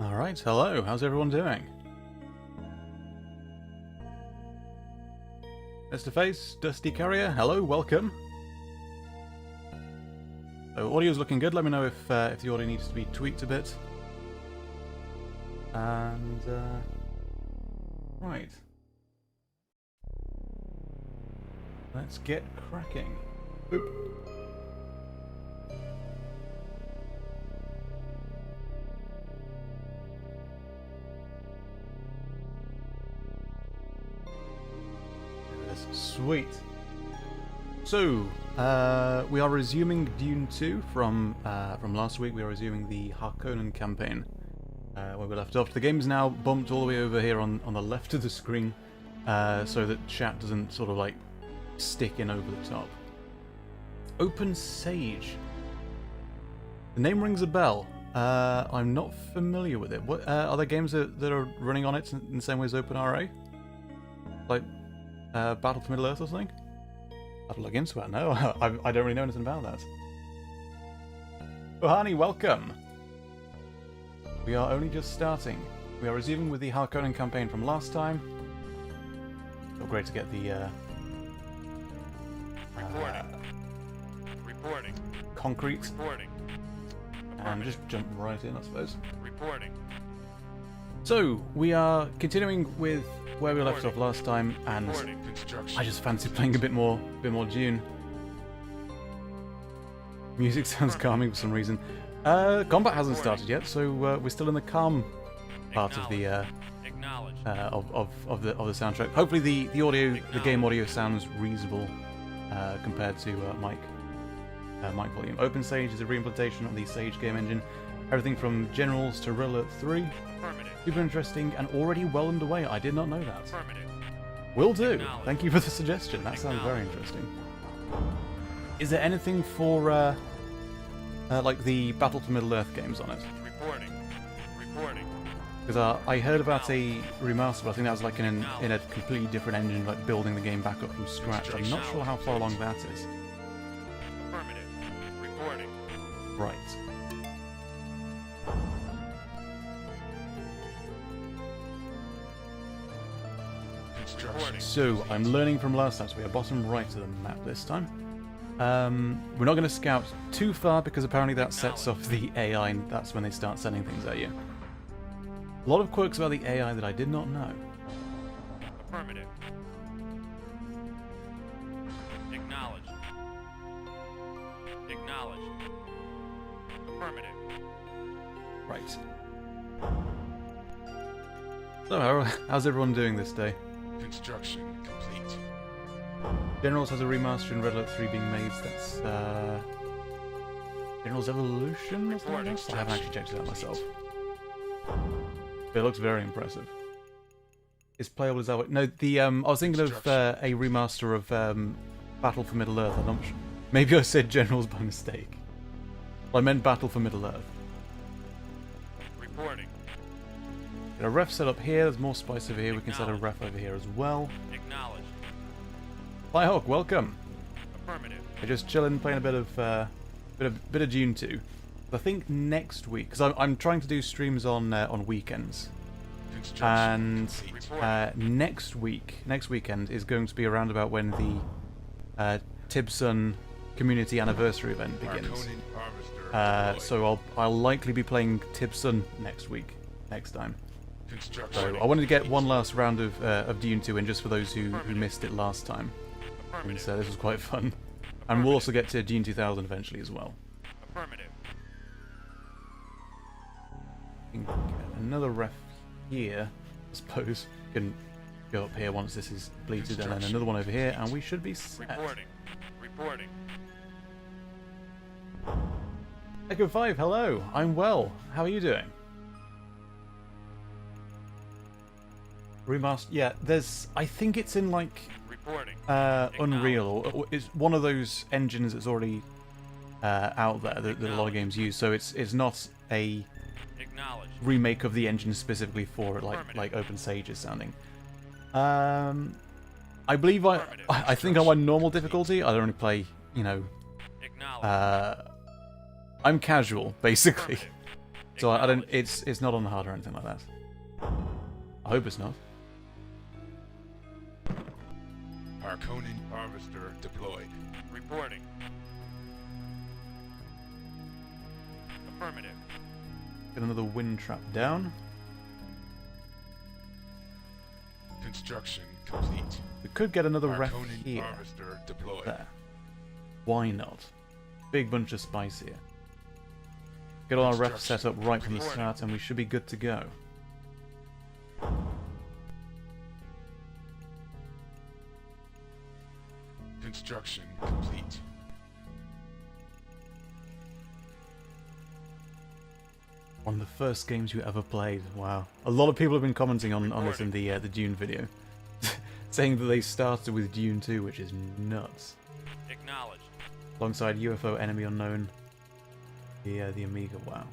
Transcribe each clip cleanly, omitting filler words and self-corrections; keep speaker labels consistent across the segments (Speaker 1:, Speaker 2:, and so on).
Speaker 1: Alright, hello, how's everyone doing? Mr. Face, Dusty Carrier, hello, welcome. So, audio's looking good, let me know if the audio needs to be tweaked a bit. And, right. Let's get cracking. Boop. Sweet. So, we are resuming Dune 2 from last week. We are resuming the Harkonnen campaign, where we left off. The game is now bumped all the way over here on the left of the screen, so that chat doesn't sort of like stick in over the top. Open Sage. The name rings a bell. I'm not familiar with it. What are there games that are running on it in the same way as OpenRA? Like Battle for Middle Earth or something? I'd look into it. No, I don't really know anything about that. Ohani, welcome! We are only just starting. We are resuming with the Harkonnen campaign from last time. So great to get the
Speaker 2: Reporting.
Speaker 1: concrete.
Speaker 2: Reporting.
Speaker 1: And just jump right in, I suppose.
Speaker 2: Reporting.
Speaker 1: So, we are continuing with where we left off last time, and I just fancy playing a bit more Dune. Music sounds calming for some reason. Combat hasn't started yet, so we're still in the calm part of the of the soundtrack. Hopefully, the audio, the game audio, sounds reasonable compared to mic volume. Open Sage is a reimplementation of the Sage game engine. Everything from Generals to Red Alert 3. Super interesting and already well underway. I did not know that. Will do. Thank you for the suggestion. That sounds very interesting. Is there anything for like the Battle for Middle Earth games on it?
Speaker 2: Reporting.
Speaker 1: Because I heard about a remaster, but I think that was like in a completely different engine, like building the game back up from scratch. I'm not sure how far along that is.
Speaker 2: Reporting.
Speaker 1: Right. So, I'm learning from last time, so we are bottom right of the map this time. We're not going to scout too far, because apparently that sets off the AI, and that's when they start sending things at you. A lot of quirks about the AI that I did not know.
Speaker 2: Affirmative. Acknowledged. Affirmative.
Speaker 1: Right. So, how's everyone doing this day?
Speaker 3: Construction complete.
Speaker 1: Generals has a remaster in Red Alert 3 being made. That's Generals Evolution or something else? I haven't actually checked it out myself. But it looks very impressive. Is playable as that? No, the I was thinking of a remaster of Battle for Middle Earth. I'm not sure. Maybe I said Generals by mistake. Well, I meant Battle for Middle Earth.
Speaker 2: Reporting.
Speaker 1: Got a ref set up here. There's more spice over here. We can set a ref over here as well.
Speaker 2: Acknowledged.
Speaker 1: Flyhawk, welcome.
Speaker 2: Affirmative.
Speaker 1: We're just chilling, playing a bit of Dune 2. I think next week, because I'm trying to do streams on weekends, and next weekend is going to be around about when the Tibsun community anniversary event begins. So I'll likely be playing Tibsun next time. So I wanted to get one last round of Dune 2 in just for those who missed it last time. And so this was quite fun. And we'll also get to Dune 2000 eventually as well.
Speaker 2: Affirmative.
Speaker 1: Another ref here, I suppose. Can go up here once this is completed, and then another one over here, and we should be set.
Speaker 2: Reporting.
Speaker 1: Echo 5, hello. I'm well. How are you doing? Remaster. Yeah, I think it's in like Unreal, or it's one of those engines that's already out there that a lot of games use. So it's not a remake of the engine specifically for it, like Open Sage is sounding. I believe I think I'm on normal difficulty. I don't really play, you know. I'm casual, basically. So I don't. It's not on hard or anything like that. I hope it's not.
Speaker 3: Harkonnen harvester deployed.
Speaker 2: Reporting. Affirmative.
Speaker 1: Get another wind trap down.
Speaker 3: Construction complete.
Speaker 1: We could get another ref
Speaker 3: Harkonnen
Speaker 1: here.
Speaker 3: harvester deployed.
Speaker 1: There. Why not? Big bunch of spice here. Get all our refs set up right from the start and we should be good to go.
Speaker 3: Construction complete.
Speaker 1: One of the first games you ever played. Wow. A lot of people have been commenting on this in the Dune video. Saying that they started with Dune 2, which is nuts.
Speaker 2: Acknowledged.
Speaker 1: Alongside UFO Enemy Unknown. The Amiga, wow.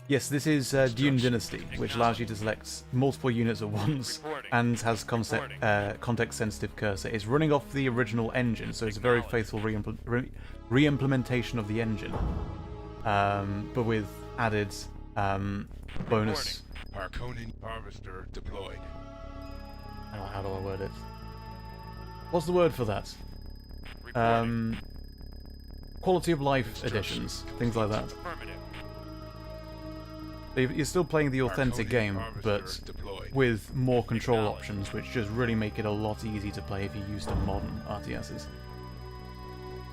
Speaker 1: Yes, this is Dune Dynasty, which allows you to select multiple units at once and has context-sensitive cursor. It's running off the original engine, so it's a very faithful re-implementation of the engine, but with added bonus.
Speaker 3: Harkonnen harvester deployed.
Speaker 1: How do I word it? What's the word for that? Quality of life additions, things like that.
Speaker 2: Affirmative.
Speaker 1: You're still playing the authentic game, but with more control options, which just really make it a lot easier to play if you're used to modern RTSs.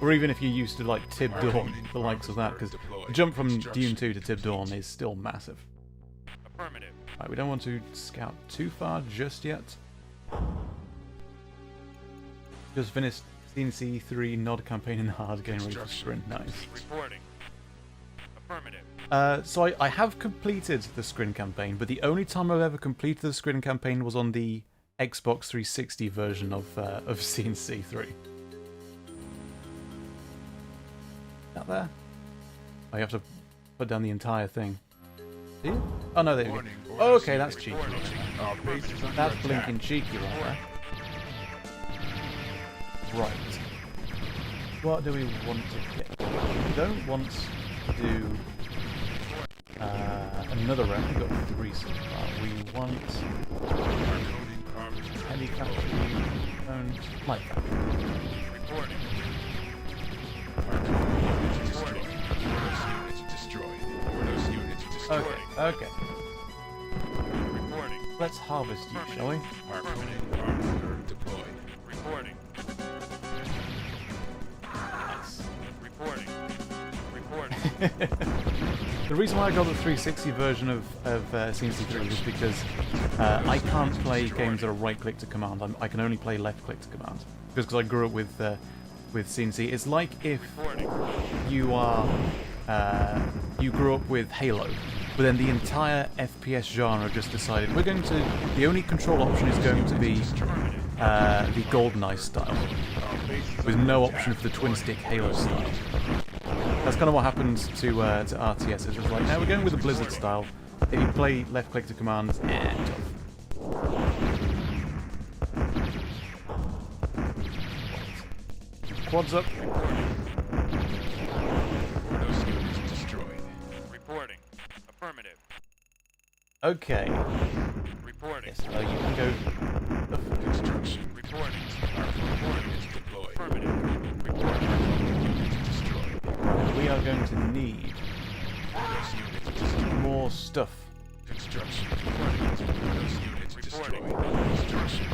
Speaker 1: Or even if you're used to like Tib Dawn, the likes of that, because the jump from Dune 2 to Tib Dawn is still massive.
Speaker 2: Affirmative.
Speaker 1: Right, we don't want to scout too far just yet. Just finished CNC 3 Nod campaign in hard game ready for sprint. Nice.
Speaker 2: Reporting. Affirmative.
Speaker 1: So I have completed the Scrin campaign, but the only time I've ever completed the Scrin campaign was on the Xbox 360 version of CNC 3. Out there? Oh, you have to put down the entire thing. Do you? Oh no, there you go. Oh, okay, that's cheeky. That's blinking cheeky right there. Right. What do we want to get? We don't want to do another round. We've got 3 so far. We want heavy cavalry, don't light cavalry.
Speaker 2: Reporting.
Speaker 1: Okay.
Speaker 2: Reporting.
Speaker 1: Let's harvest you, shall we?
Speaker 3: Deployed.
Speaker 2: Reporting.
Speaker 1: Nice.
Speaker 2: Reporting. Reporting.
Speaker 1: The reason why I got the 360 version of CNC3 was because I can't play games that are right-click to command. I can only play left-click to command. Because I grew up with CNC. It's like if you are you grew up with Halo, but then the entire FPS genre just decided the only control option is going to be the GoldenEye style, with no option for the twin-stick Halo style. That's kind of what happened to RTS. It's just like, now we're going with the Blizzard style. If you play left-click to command, tough. Quads up.
Speaker 2: Reporting. Affirmative.
Speaker 1: Okay.
Speaker 2: Reporting.
Speaker 1: Yes, you can go.
Speaker 3: Construction.
Speaker 2: Reporting.
Speaker 3: Reporting is deployed.
Speaker 2: Affirmative. Reporting.
Speaker 3: Destroyed.
Speaker 1: We are going to need more stuff.
Speaker 3: Construction. Units destroyed. Construction.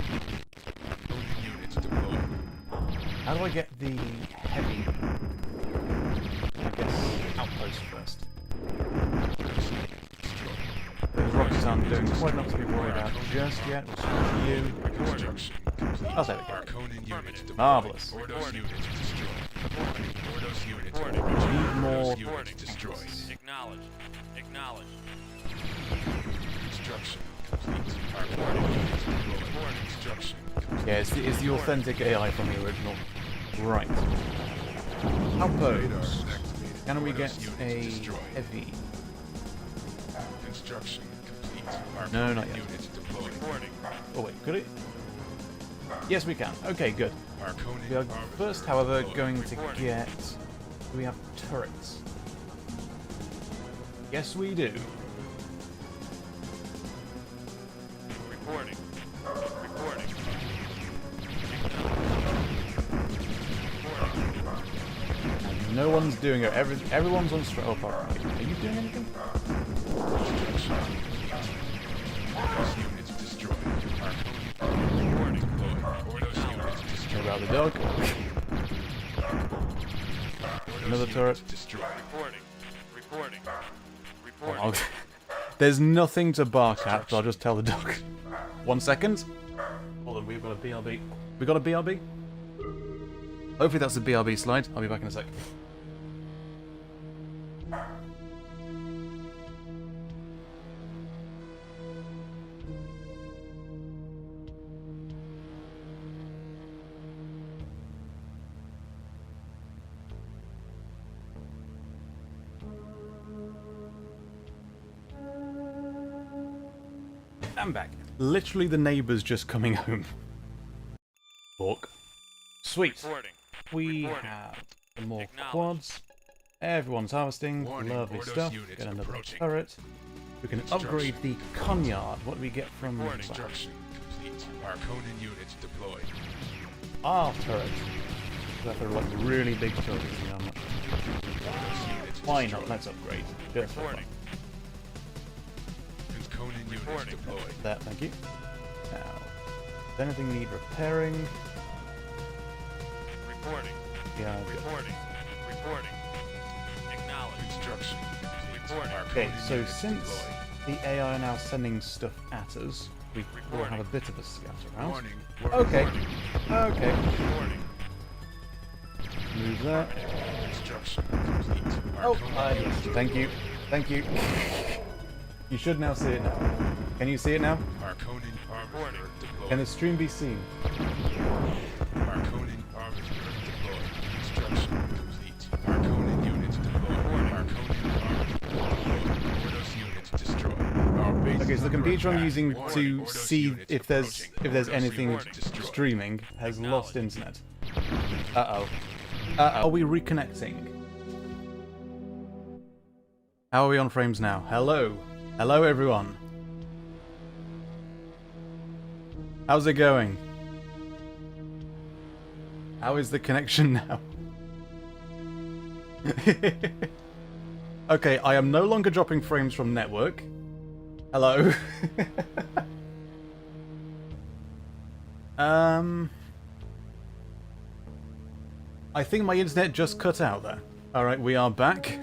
Speaker 3: Units deployed.
Speaker 1: How do I get the heavy, I guess, outpost first? Those rockets aren't doing quite enough to be worried about just yet. We'll switch to you.
Speaker 3: Construction complete.
Speaker 1: Oh, there we go.
Speaker 3: Harkonnen units deployed.
Speaker 1: Marvelous.
Speaker 3: Ordos units destroyed. Ordos units
Speaker 2: Reporting.
Speaker 1: Need more.
Speaker 3: units destroyed.
Speaker 2: Acknowledged. Acknowledged.
Speaker 3: Construction complete. Harkonnen units deployed. Construction complete.
Speaker 1: Yeah, it's the authentic AI from the original. Right. Outpost. Can we get a heavy?
Speaker 3: Construction complete.
Speaker 1: No, not yet.
Speaker 3: Units deployed.
Speaker 2: Reporting.
Speaker 1: Oh wait, could it? Yes, we can. Okay, good.
Speaker 3: Harkonnen
Speaker 1: We are
Speaker 3: harvester
Speaker 1: first, however,
Speaker 3: deployed.
Speaker 1: going to get... Do we have turrets? Yes, we do.
Speaker 2: Reporting. Reporting.
Speaker 1: And no one's doing it. Everyone's on straight up. Are you doing anything?
Speaker 3: Units destroyed.
Speaker 2: Reporting.
Speaker 1: What about the dog? Another turret.
Speaker 3: Destroyed.
Speaker 2: Reporting. Reporting. Reporting.
Speaker 1: I'll- There's nothing to bark at, but I'll just tell the dog. 1 second. Hold on, we've got a BRB. We got a BRB? Hopefully that's a BRB slide. I'll be back in a sec. I'm back. Literally the neighbours just coming home. Walk. Sweet.
Speaker 2: Reporting.
Speaker 1: We
Speaker 2: Reporting.
Speaker 1: have some more
Speaker 2: Acknowledged.
Speaker 1: quads. Everyone's harvesting.
Speaker 3: Warning,
Speaker 1: Lovely
Speaker 3: Ordos
Speaker 1: stuff.
Speaker 3: units
Speaker 1: Get another
Speaker 3: approaching.
Speaker 1: turret. We can upgrade the Conyard. What do we get from
Speaker 2: Reporting.
Speaker 1: that?
Speaker 3: Construction complete. Arconan units deployed.
Speaker 1: Our turret. That's a like really big turret. You know, much.
Speaker 3: Ordos units
Speaker 1: Why
Speaker 3: destroyed.
Speaker 1: not? Let's upgrade. Just for fun.
Speaker 2: Reporting.
Speaker 3: Conan units
Speaker 2: Reporting.
Speaker 3: deployed.
Speaker 1: That, thank you. Now, does anything need repairing?
Speaker 2: Reporting.
Speaker 1: Yeah. good.
Speaker 2: Reporting. Reporting. Acknowledged.
Speaker 3: Construction complete.
Speaker 2: Reporting.
Speaker 1: Okay,
Speaker 3: Arconan
Speaker 1: so
Speaker 3: units
Speaker 1: since
Speaker 3: deployed.
Speaker 1: the AI are now sending stuff at us, we will have a bit of a scout around.
Speaker 3: Warning.
Speaker 1: Okay. Okay.
Speaker 2: Reporting.
Speaker 1: Move that.
Speaker 3: Construction complete.
Speaker 1: Oh,
Speaker 3: Arconan units
Speaker 1: thank you. Thank you. You should now see it now. Can you see it now?
Speaker 3: Arconan
Speaker 2: Reporting.
Speaker 3: armor deployed.
Speaker 1: Can the stream be seen?
Speaker 3: Arconan armor deployed. Construction complete. Arconan units deployed. Arconan armor deployed. Ordos units destroyed. Our base
Speaker 1: Okay, so the
Speaker 3: is under
Speaker 1: computer I'm
Speaker 3: attack.
Speaker 1: using
Speaker 3: Warning,
Speaker 1: to
Speaker 3: Ordos
Speaker 1: see
Speaker 3: units
Speaker 1: if there's
Speaker 3: approaching. Ordos
Speaker 1: anything
Speaker 3: units destroyed.
Speaker 1: streaming has lost
Speaker 2: Acknowledged.
Speaker 1: internet. Uh-oh. Are we reconnecting? How are we on frames now? Hello. Hello, everyone. How's it going? How is the connection now? Okay, I am no longer dropping frames from network. Hello. I think my internet just cut out there. Alright, we are back.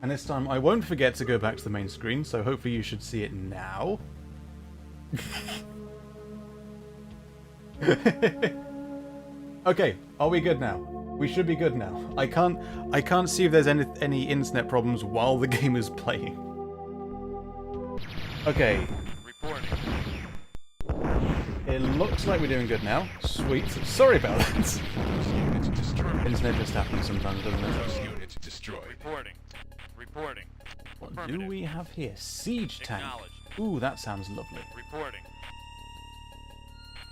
Speaker 1: And this time I won't forget to go back to the main screen, so hopefully you should see it now. Okay, are we good now? We should be good now. I can't see if there's any internet problems while the game is playing. Okay,
Speaker 2: Reporting.
Speaker 1: it looks like we're doing good now. Sweet. Sorry about that.
Speaker 3: Ordos units destroyed.
Speaker 1: Internet just happens sometimes, doesn't it?
Speaker 3: Ordos units destroyed.
Speaker 2: Reporting. Reporting.
Speaker 1: What do
Speaker 2: Affirmative.
Speaker 1: we have here? Siege tank.
Speaker 2: Acknowledged.
Speaker 1: Ooh, that sounds lovely.
Speaker 2: Reporting.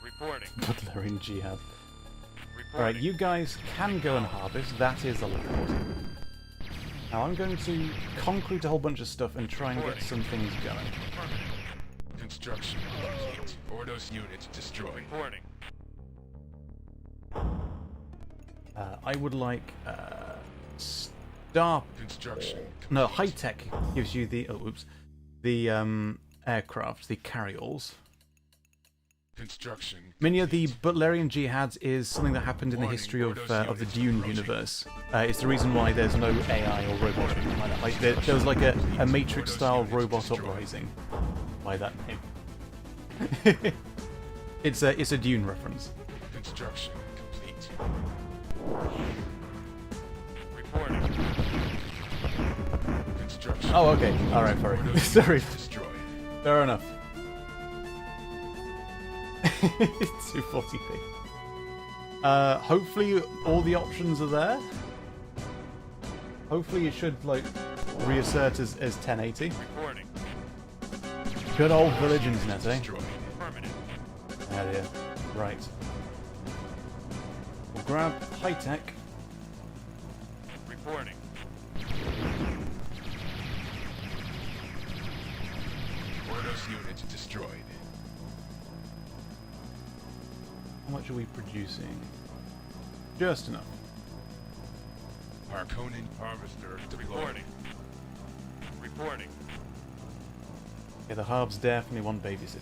Speaker 2: Reporting.
Speaker 1: Butlerian Jihad.
Speaker 2: Reporting.
Speaker 1: Alright, you guys can go and harvest. That is allowed. Now I'm going to concrete a whole bunch of stuff and try and get some things going.
Speaker 2: Affirmative.
Speaker 3: Construction complete. Ordos units destroyed.
Speaker 2: Reporting.
Speaker 1: I would like Star.
Speaker 3: Construction
Speaker 1: No, high tech gives you the the aircraft, the carryalls.
Speaker 3: Construction.
Speaker 1: Minya, the Butlerian Jihads is something that happened in the history of the Dune universe. It's the reason why there's no AI or robots or anything like that. Like, there was like a Matrix-style robot uprising by that name. It's a Dune reference.
Speaker 3: Construction complete.
Speaker 2: Reporting.
Speaker 3: Construction.
Speaker 1: Oh, okay. All right, sorry.
Speaker 3: Ordos
Speaker 1: Sorry.
Speaker 3: units destroyed.
Speaker 1: Fair enough. 240p. Hopefully all the options are there. Hopefully it should like reassert as 1080.
Speaker 2: Reporting.
Speaker 1: Good old village internet, eh?
Speaker 3: Destroyed.
Speaker 2: Affirmative.
Speaker 1: Hell yeah. Right. We'll grab high tech.
Speaker 2: Reporting.
Speaker 3: Ordos unit destroyed.
Speaker 1: How much are we producing? Just enough.
Speaker 3: Harkonnen harvester deployed.
Speaker 2: Reporting. Reporting.
Speaker 1: Yeah, the Harbs definitely want babysitting.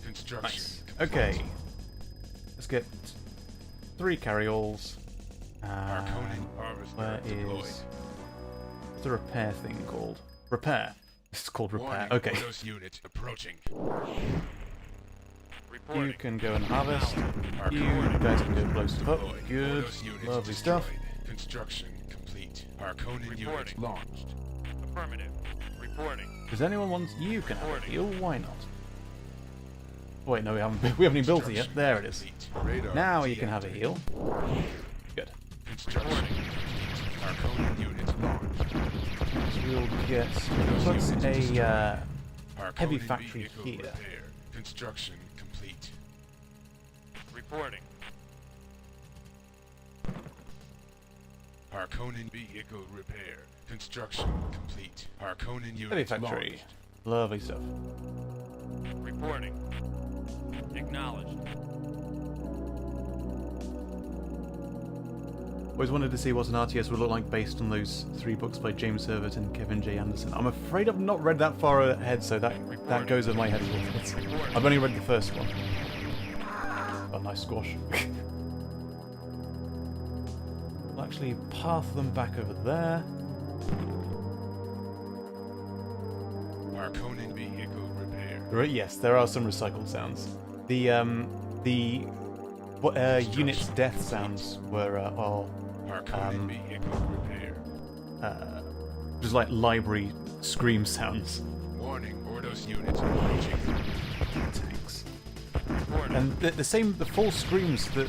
Speaker 3: Construction
Speaker 1: Nice.
Speaker 3: complete.
Speaker 1: Okay. Let's get 3 carryalls.
Speaker 3: Harkonnen harvester
Speaker 1: Where
Speaker 3: deployed.
Speaker 1: is... What's the repair thing called? Repair. It's called repair.
Speaker 3: Warning,
Speaker 1: Okay.
Speaker 3: Ordos unit approaching.
Speaker 2: Reporting.
Speaker 1: You can go and harvest. You
Speaker 3: Harkonnen
Speaker 1: guys can go blow stuff up.
Speaker 3: deployed.
Speaker 1: Good.
Speaker 3: Ordos unit
Speaker 1: Lovely
Speaker 3: destroyed.
Speaker 1: stuff.
Speaker 3: Construction complete. Harkonnen unit
Speaker 2: Reporting.
Speaker 3: launched.
Speaker 2: Affirmative. Reporting.
Speaker 1: Does anyone want... You can have a
Speaker 2: Reporting.
Speaker 1: heal. Why not? Wait, no, we haven't even built it yet. There it is.
Speaker 3: Complete. Radar
Speaker 1: Now you can have a
Speaker 3: deactivated.
Speaker 1: heal. Good.
Speaker 3: Construction
Speaker 2: Reporting.
Speaker 3: complete. Harkonnen unit launched.
Speaker 1: So we'll get... Let's a heavy
Speaker 3: Harkonnen
Speaker 1: factory
Speaker 3: vehicle
Speaker 1: here.
Speaker 3: repair. Construction complete.
Speaker 2: Reporting.
Speaker 3: Harkonnen vehicle repair. Construction complete. Harkonnen unit
Speaker 1: heavy factory.
Speaker 3: launched.
Speaker 1: Lovely stuff.
Speaker 2: Reporting. Acknowledged.
Speaker 1: Always wanted to see what an RTS would look like based on those 3 books by James Herbert and Kevin J. Anderson. I'm afraid I've not read that far ahead, so that goes over my head a little bit. I've only read the first one. Oh, nice squash. We'll actually path them back over there.
Speaker 3: Harkonnen vehicle repair.
Speaker 1: Yes, there are some recycled sounds. The unit's death sounds were are
Speaker 3: Harkonnen vehicle repair.
Speaker 1: just like library scream sounds.
Speaker 3: Warning, Ordos unit approaching.
Speaker 1: Tanks.
Speaker 2: Reporting.
Speaker 1: And the full screams that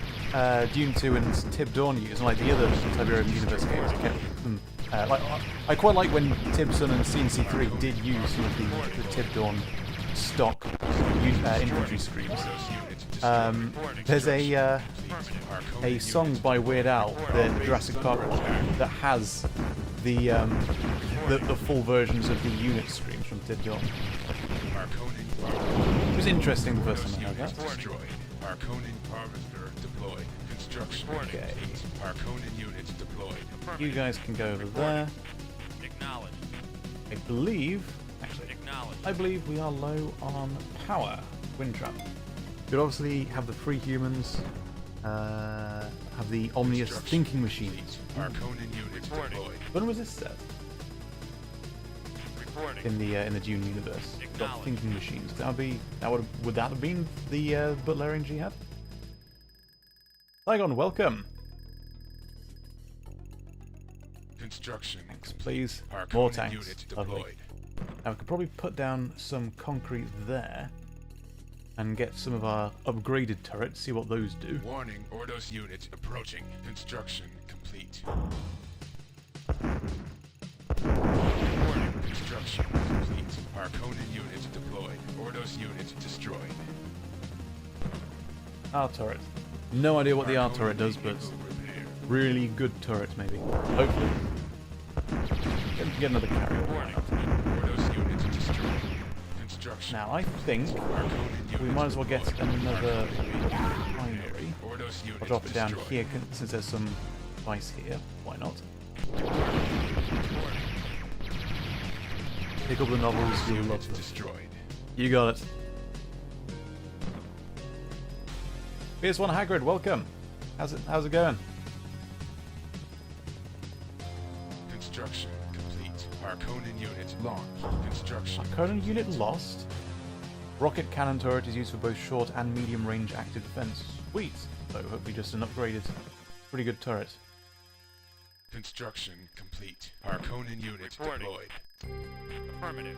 Speaker 1: Dune 2 and Tib Dawn use, like the other Tiberium Universe games, kept them. I quite like when Tibson and CNC3 did use some of the Tib Dawn stock infantry screams.
Speaker 3: Ordos unit
Speaker 1: There's a
Speaker 3: Harkonnen
Speaker 1: song by Weird Al, the Jurassic Park one, that has the full versions of the unit screams from Tib Dawn.
Speaker 3: Harkonnen
Speaker 1: It was interesting the first time I heard
Speaker 3: units
Speaker 1: that.
Speaker 3: destroyed. Harkonnen harvester deployed. Construction
Speaker 2: Reporting.
Speaker 1: Okay.
Speaker 3: Harkonnen units deployed.
Speaker 1: You guys can go over there.
Speaker 2: Acknowledged.
Speaker 1: I believe
Speaker 2: Acknowledged.
Speaker 1: we are low on power. Wind trap. Could obviously have the free humans, have the omnious
Speaker 3: Construction
Speaker 1: thinking machines.
Speaker 3: complete. Harkonnen units
Speaker 2: Reporting.
Speaker 3: deployed.
Speaker 1: When was this set?
Speaker 2: Reporting.
Speaker 1: In the Dune universe. Got
Speaker 2: Acknowledged.
Speaker 1: thinking machines. Would that have been the Butlerian Jihad? Saigon, welcome.
Speaker 3: Construction
Speaker 1: Thanks,
Speaker 3: complete.
Speaker 1: please.
Speaker 3: Harkonnen
Speaker 1: More tanks.
Speaker 3: units
Speaker 1: Lovely.
Speaker 3: deployed.
Speaker 1: Now we could probably put down some concrete there and get some of our upgraded turrets, see what those do.
Speaker 3: Warning, Ordos unit approaching. Construction complete.
Speaker 2: Reporting.
Speaker 3: Construction complete. Harkonnen unit deployed. Ordos unit destroyed.
Speaker 1: R turret. No idea what the R
Speaker 3: Harkonnen
Speaker 1: turret does, but
Speaker 3: vehicle repair.
Speaker 1: really good turret maybe. Hopefully. Get another carrier.
Speaker 2: Warning.
Speaker 3: Ordos unit destroyed. Construction.
Speaker 1: Now I think
Speaker 3: Harkonnen
Speaker 1: we
Speaker 3: unit
Speaker 1: might as well get
Speaker 3: deployed.
Speaker 1: another
Speaker 3: Harkonnen vehicle
Speaker 1: refinery.
Speaker 3: Ordos unit
Speaker 1: I'll drop it down
Speaker 3: destroyed.
Speaker 1: here since there's some ice here. Why not? Pick up the novels,
Speaker 3: Ordos
Speaker 1: you'll
Speaker 3: unit
Speaker 1: love them.
Speaker 3: destroyed.
Speaker 1: You got it. PS1 Hagrid, welcome. How's it going?
Speaker 3: Construction complete. Harkonnen unit launched. Construction.
Speaker 1: Conan unit lost. Rocket cannon turret is used for both short and medium range active defense. Sweet. So hopefully just an upgraded, pretty good turret.
Speaker 3: Construction complete. Harkonnen unit
Speaker 2: Reporting.
Speaker 3: deployed.
Speaker 2: Affirmative.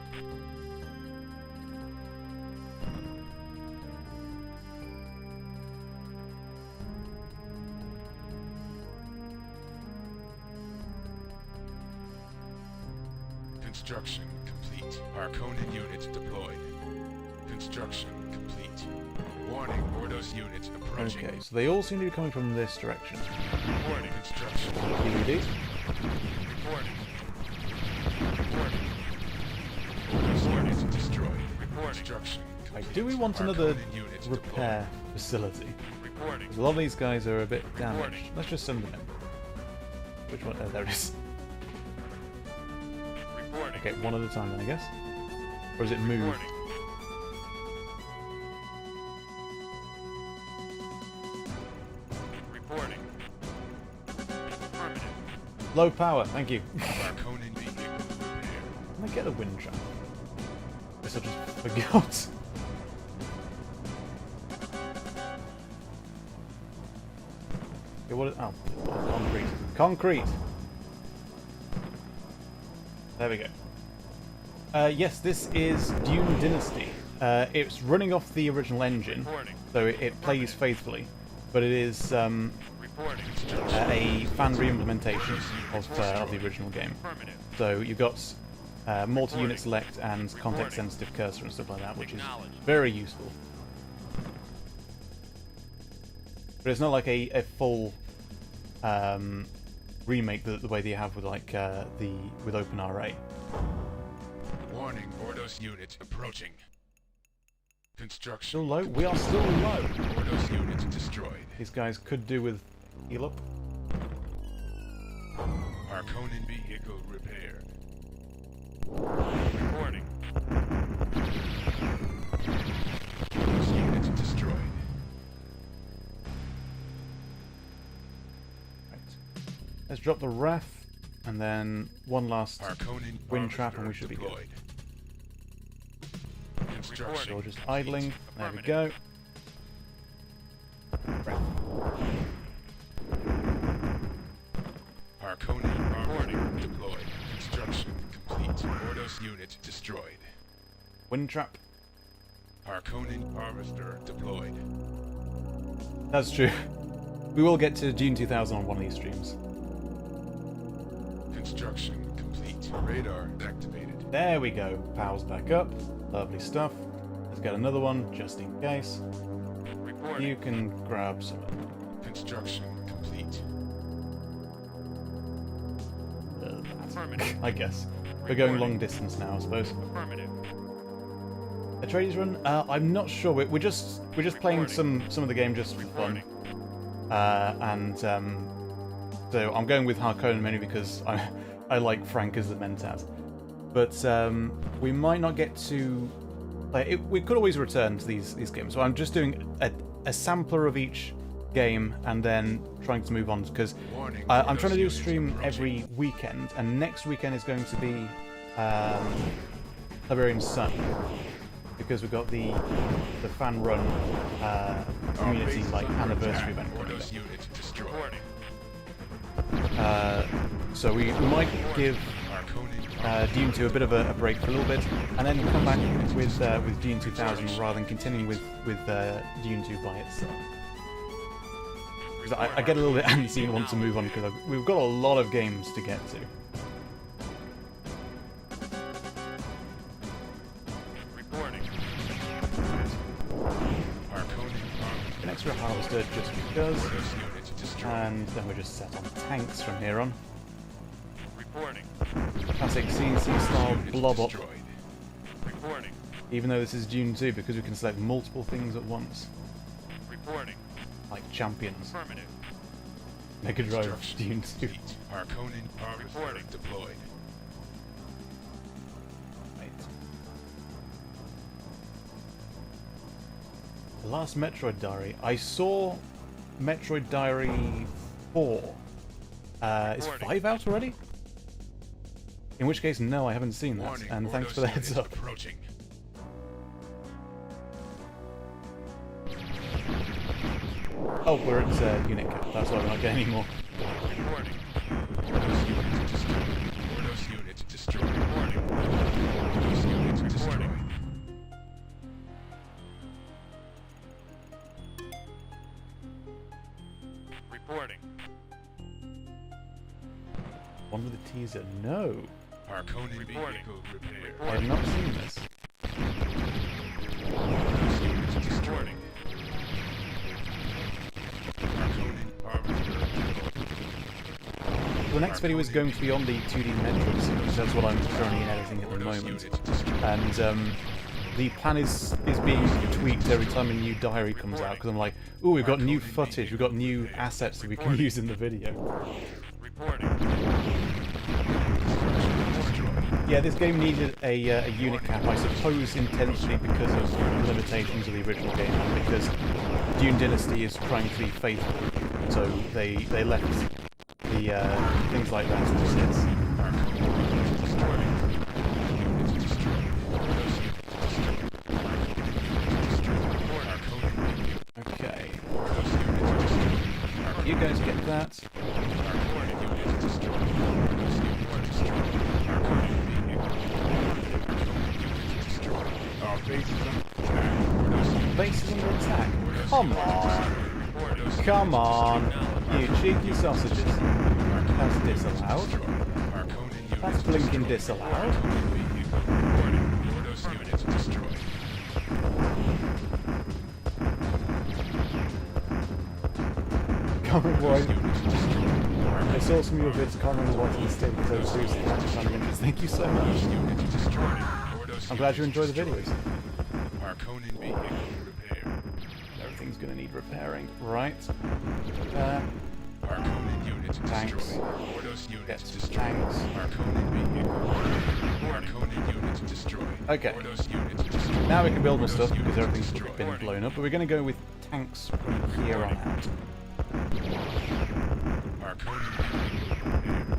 Speaker 3: Construction complete. Harkonnen unit deployed. Construction complete. Warning, Ordos unit approaching.
Speaker 1: Okay, so they all seem to be coming from this direction.
Speaker 2: Reporting.
Speaker 3: Construction.
Speaker 1: DVD.
Speaker 2: Reporting. Reporting.
Speaker 3: Orders unit destroyed.
Speaker 2: Reporting.
Speaker 3: Construction
Speaker 1: Right,
Speaker 3: complete.
Speaker 1: do we want another
Speaker 3: Harkonnen units
Speaker 1: repair facility?
Speaker 2: Reporting.
Speaker 1: Because a lot of these guys are a bit damaged.
Speaker 2: Reporting.
Speaker 1: Let's just send them in. Which one? Oh, there it is.
Speaker 2: Reporting.
Speaker 1: Okay, one at a time then, I guess. Or is it moved?
Speaker 2: Reporting. Reporting. Affirmative.
Speaker 1: Low power, thank you.
Speaker 3: Harkonnen vehicle repair.
Speaker 1: Can I get a wind trap? Guess I just forgot. Okay, what is, oh, concrete. Concrete! There we go. Yes, this is Dune Dynasty. It's running off the original engine,
Speaker 2: Reporting.
Speaker 1: so it plays faithfully, but it is
Speaker 2: Reporting.
Speaker 1: a fan re-implementation of the original game.
Speaker 2: Affirmative.
Speaker 1: So you've got multi-unit select and context-sensitive cursor and stuff like that, which is
Speaker 2: Acknowledged.
Speaker 1: very useful. But it's not like a full remake the way that you have with like with OpenRA.
Speaker 3: Warning, Ordos unit approaching. Construction.
Speaker 1: Still low? We are still low.
Speaker 3: Ordos unit destroyed.
Speaker 1: These guys could do with heal up.
Speaker 3: Harkonnen vehicle repair.
Speaker 2: Reporting.
Speaker 3: Ordos unit destroyed.
Speaker 1: Right. Let's drop the ref and then one last
Speaker 3: Harkonnen
Speaker 1: wind trap and
Speaker 3: harvester
Speaker 1: we should be good.
Speaker 3: deployed.
Speaker 1: So
Speaker 3: Construction
Speaker 1: we're just idling. There we
Speaker 2: Affirmative.
Speaker 1: go. Ref.
Speaker 3: Harkonnen armor deployed. Construction complete. Ordos unit destroyed.
Speaker 1: Wind trap.
Speaker 3: Harkonnen harvester deployed.
Speaker 1: That's true. We will get to Dune 2000 on one of these streams.
Speaker 3: Construction complete. Radar activated.
Speaker 1: There we go. Power's back up. Lovely stuff. Let's get another one just in case.
Speaker 2: Reporting.
Speaker 1: You can grab some.
Speaker 3: Construction complete.
Speaker 2: Affirmative.
Speaker 1: I guess. We're going long distance now, I suppose.
Speaker 2: Affirmative.
Speaker 1: A tradies run? I'm not sure. We're just playing some of the game just for fun. So I'm going with Harkonnen mainly because I like Frank as the Mentat. But we might not get to. We could always return to these games. So I'm just doing a sampler of each game and then trying to move on because I'm trying to do a stream every weekend, and next weekend is going to be Liberian Sun because we've got the fan run community like anniversary event coming up.
Speaker 3: Ordos unit destroyed.
Speaker 2: Reporting.
Speaker 1: So we might give
Speaker 3: Harkonnen
Speaker 1: Dune 2 a bit of a break for a little bit, and then come back with Dune 2000 rather than continuing with Dune 2 by itself. Because I get a little bit antsy and want to move on because we've got a lot of games to get to.
Speaker 2: Reporting.
Speaker 3: Harkonnen
Speaker 1: An extra harvester just because,
Speaker 3: Ordos unit destroyed.
Speaker 1: and then we're just set on tanks from here on.
Speaker 2: Reporting.
Speaker 1: Classic CNC style blob up,
Speaker 3: Destroyed.
Speaker 2: Reporting.
Speaker 1: even though this is Dune 2 because we can select multiple things at once,
Speaker 2: Reporting.
Speaker 1: like champions.
Speaker 2: Affirmative.
Speaker 1: Mega Drive
Speaker 3: Construction
Speaker 1: Dune 2.
Speaker 3: complete. Harkonnen harvester
Speaker 2: Reporting.
Speaker 3: deployed.
Speaker 1: Right. The last Metroid Diary. I saw Metroid Diary 4. Is 5 out already? In which case, no, I haven't seen that.
Speaker 3: Warning,
Speaker 1: And thanks
Speaker 3: Ordos
Speaker 1: for the heads
Speaker 3: unit
Speaker 1: up.
Speaker 3: Approaching.
Speaker 1: Oh, we're at unit cap. That's why we're not getting any more.
Speaker 2: Reporting.
Speaker 3: Ordos unit destroyed. Ordos unit destroyed.
Speaker 2: Reporting.
Speaker 3: Ordos unit destroyed.
Speaker 2: Reporting. Reporting.
Speaker 1: One with a teaser. No.
Speaker 3: Harkonnen
Speaker 2: Reporting.
Speaker 3: vehicle repair.
Speaker 1: I have not seen this.
Speaker 3: Ordos unit destroyed.
Speaker 2: Reporting.
Speaker 3: Harkonnen harvester deployed.
Speaker 1: the next video is going to be on the 2D Metroid series. That's what I'm currently in editing at the moment. And the plan is being tweaked every time a new diary comes out, because I'm like, ooh, we've got new footage, we've got new assets that we can use in the video.
Speaker 2: Reporting.
Speaker 1: Yeah, this game needed a unit cap, I suppose intentionally because of the limitations of the original game, and because Dune Dynasty is trying to be faithful, so they left the things like that as it is. Okay. You guys get that. Bases under attack. Come on. Come on. You cheeky sausages. That's disallowed. That's blinking disallowed. Come on, boy. I saw some of your vids, can't remember what instead, because I was seriously kind of interested. Thank you so much. I'm glad you enjoy the videos. Everything's gonna need repairing. Right. Tanks. Get some tanks. Okay. Now we can build more stuff because everything's been blown up, but we're gonna go with tanks from here on out.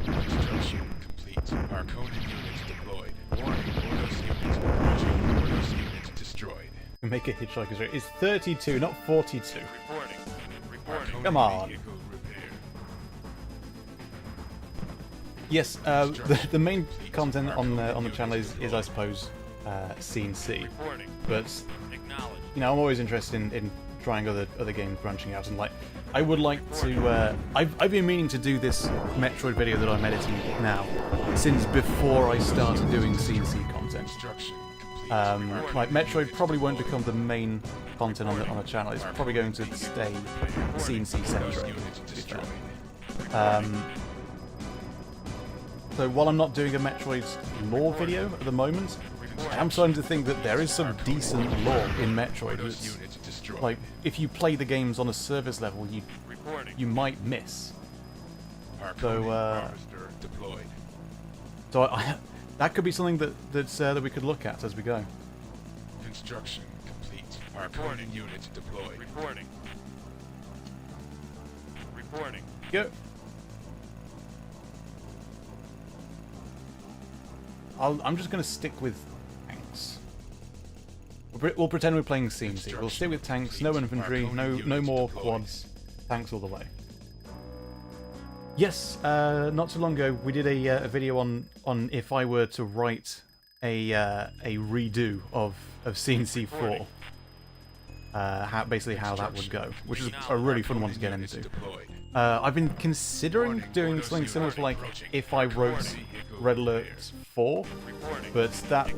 Speaker 3: Construction complete. Arconin units deployed. Warning, Ordos units approaching. Ordos units destroyed.
Speaker 1: We make a hitchhiker's rate. It's 32, not 42.
Speaker 2: Reporting. Reporting.
Speaker 1: Come on. Yes, the main content on the channel is I suppose CNC,
Speaker 2: Reporting.
Speaker 1: but
Speaker 2: Acknowledged.
Speaker 1: you know I'm always interested in trying other games, branching out, and like I would like to. I've been meaning to do this Metroid video that I'm editing now since before I started doing CNC content. Like Metroid probably won't become the main content on the channel. It's probably going to stay CNC centric. So while I'm not doing a Metroid lore video at the moment, I'm starting to think that there is some decent lore in Metroid. It's, like, if you play the games on a service level, you might miss. So, that could be something that we could look at as we go.
Speaker 3: Construction complete. Arconin units deployed.
Speaker 2: Reporting. Reporting.
Speaker 1: Go. I'm just going to stick with tanks. We'll pretend we're playing CNC. We'll stick with tanks, no infantry, no more quads, tanks all the way. Yes, not too long ago we did a video on if I were to write a redo of CNC 4. Basically how that would go, which is a really fun one to get into. I've been considering doing something similar to like if I wrote Red Alert 4, but that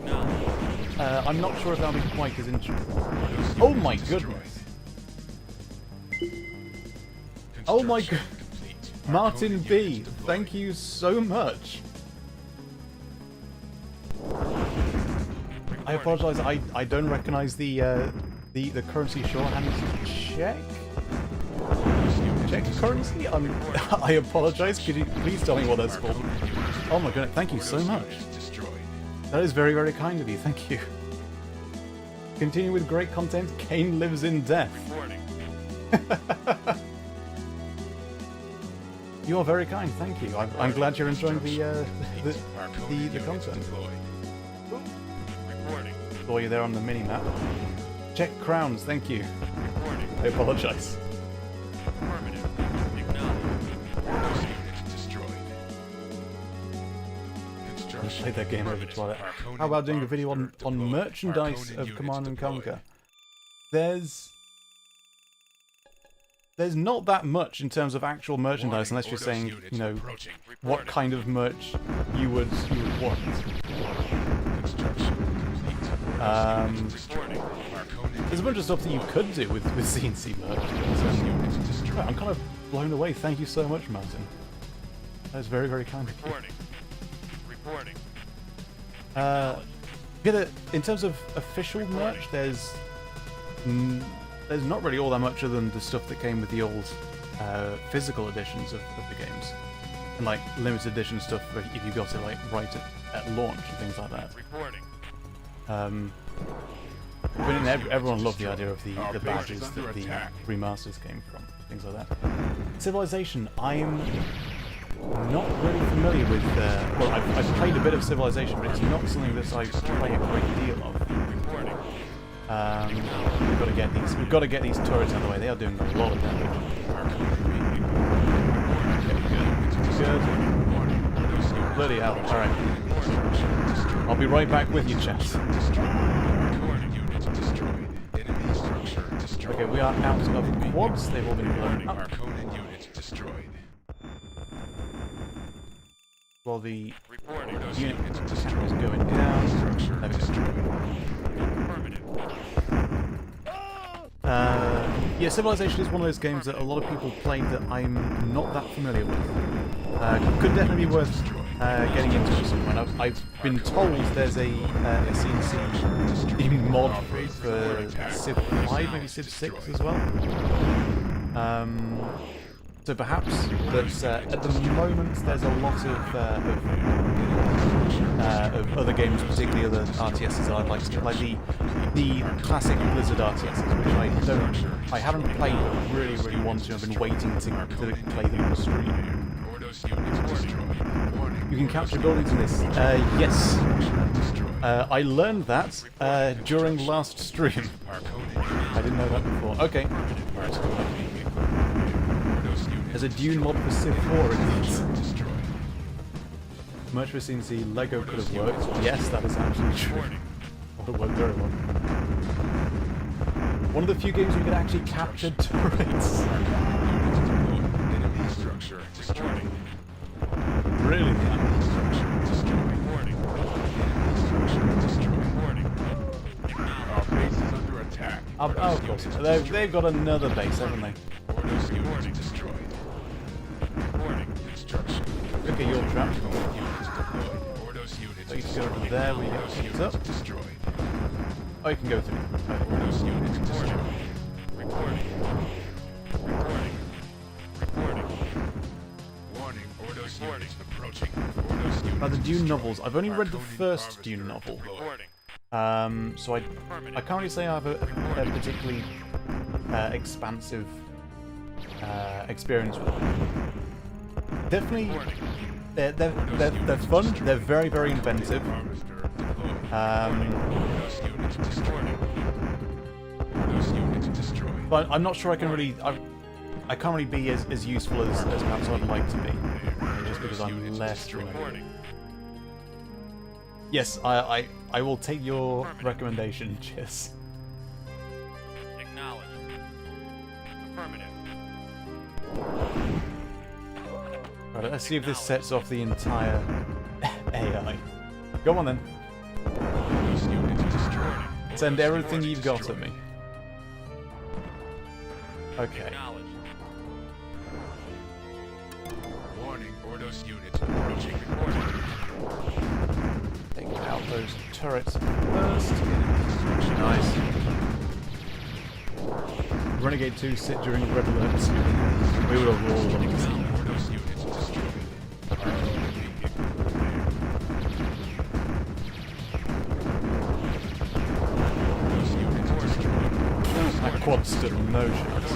Speaker 1: I'm not sure if that'll be quite as interesting. Oh my goodness! Oh my god! Martin B, thank you so much. I apologise. I don't recognise the currency shorthand. Check. Check currency? I apologise. Could you please tell me what that's called? Oh my god! Thank you so much. That is very, very kind of you. Thank you. Continue with great content. Kane lives in death. You are very kind. Thank you. I'm glad you're enjoying the content. Saw you there on the mini map. Check crowns. Thank you. I apologise. I played that game over Twilight. How about doing a video on merchandise of Command & Conquer? There's not that much in terms of actual merchandise, unless you're saying, you know, what kind of merch you would want. There's a bunch of stuff that you could do with CNC merch. I'm kind of blown away. Thank you so much, Martin. That was very, very kind of you.
Speaker 2: Reporting.
Speaker 1: In terms of official merch, there's not really all that much other than the stuff that came with the old physical editions of the games, and like limited edition stuff if you got it like right at launch and things like that.
Speaker 2: Reporting.
Speaker 1: But everyone loved the idea of the badges that the remasters came from, things like that. Civilization, I'm not really familiar with. Well, I've played a bit of Civilization, but it's not something that I play a great deal of.
Speaker 2: Reporting.
Speaker 1: We've got to get these turrets out of the way. They are doing a lot of damage. Good. Bloody hell! All right. I'll be right back with you, chaps. Okay, we are out of quads. They've all been blown up. While the unit is going down. Yeah, Civilization is one of those games that a lot of people play that I'm not that familiar with. Could definitely be worth getting into at some point. I've been told there's a CNC mod for Civ 5, maybe Civ 6 as well. So perhaps that at the moment there's a lot of other games, particularly other RTSs that I'd like to get, like the classic Blizzard RTSs, which I haven't played but really want to. I've been waiting to play them on the stream. You can capture buildings in this. Yes. I learned that during last stream. I didn't know that before. Okay. There's a Dune mod for Civ 4 indeed. Merch for CNC Lego could have worked. Yes, that is actually true. It worked very well. One of the few games we could actually capture turrets. Really? Oh, of course. They've got another base, haven't they? Okay, you're trapped. So you can go over there, we get things up. Oh, you can go through. Now the Dune novels, I've only read the first Dune novel. So I can't really say I have a particularly expansive experience with them. Definitely, they're fun. They're very, very inventive. But I'm not sure I can really. I can't really be as useful as perhaps I'd like to be, just because I'm less. Yes, I will take your recommendation. Cheers.
Speaker 2: Acknowledged. Affirmative.
Speaker 1: Right, let's see if this sets off the entire AI. Go on then. Send everything you've got at me. Okay.
Speaker 3: Warning, Ordos units approaching.
Speaker 1: Take out those turrets first. Nice. Renegade 2 sit during red alerts. We would have rolled on this. My quad's still no chance.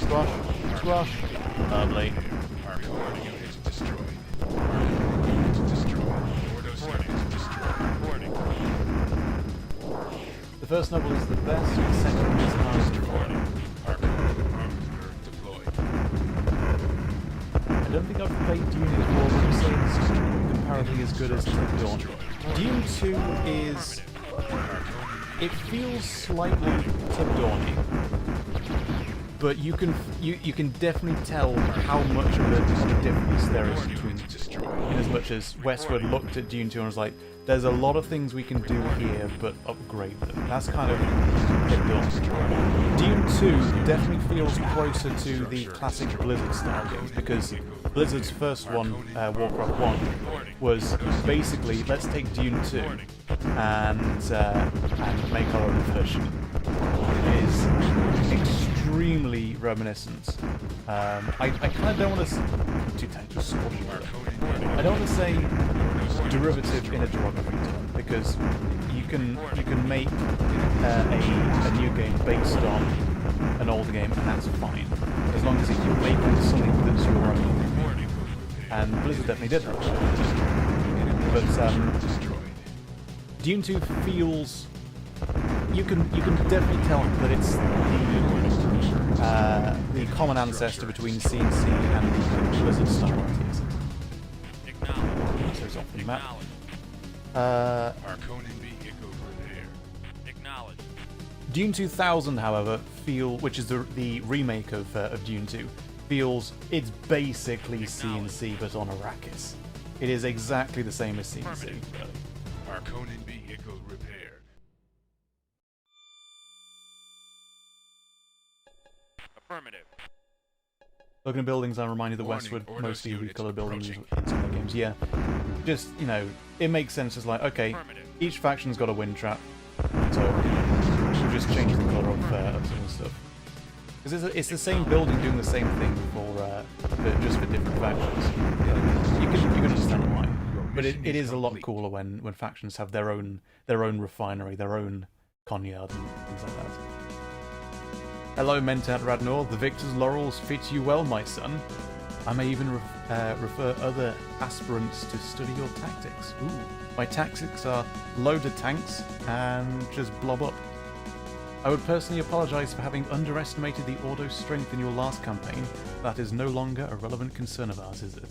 Speaker 1: Squash, squash. Lovely. The first novel is the best, the second is hardest to follow. I don't think I've played Dune before, but so it's comparatively as good as Dawn. Dune 2 is... it feels slightly Dawn-y, but you can definitely tell how much of a difference there is between the two. in as much as Westwood looked at Dune 2 and was like, there's a lot of things we can do here, but upgrade them. That's kind of it done. Dune 2 definitely feels closer to the classic Blizzard style games, because Blizzard's first one, Warcraft 1, was basically, let's take Dune 2 and make our own version. It is extremely reminiscent. I kind of don't want to... I don't want to say derivative in a derogatory term, because you can make a new game based on an old game, and that's fine, as long as you're making something that's your own. And Blizzard definitely did that. But Dune 2 feels... You can definitely tell that it's the common ancestor between CNC and the Blizzard style RTS. So it's off the map. Dune 2000, however, which is the remake of Dune 2, feels it's basically CNC but on Arrakis. It is exactly the same as CNC.
Speaker 3: Harkonnen vehicle repaired.
Speaker 2: Affirmative.
Speaker 1: Looking at buildings, I'm reminded that Westwood mostly recolored buildings in some of the games. Yeah, just, you know, it makes sense. It's like, okay, each faction's got a wind trap, so we'll just change the colour of some of the stuff. Because it's the same building doing the same thing just for different factions. You can understand why, but it is a lot cooler when factions have their own refinery, their own conyard and things like that. Hello, Mentat Radnor. The victor's laurels fit you well, my son. I may even refer other aspirants to study your tactics. Ooh. My tactics are load the tanks and just blob up. I would personally apologise for having underestimated the auto strength in your last campaign. That is no longer a relevant concern of ours, is it?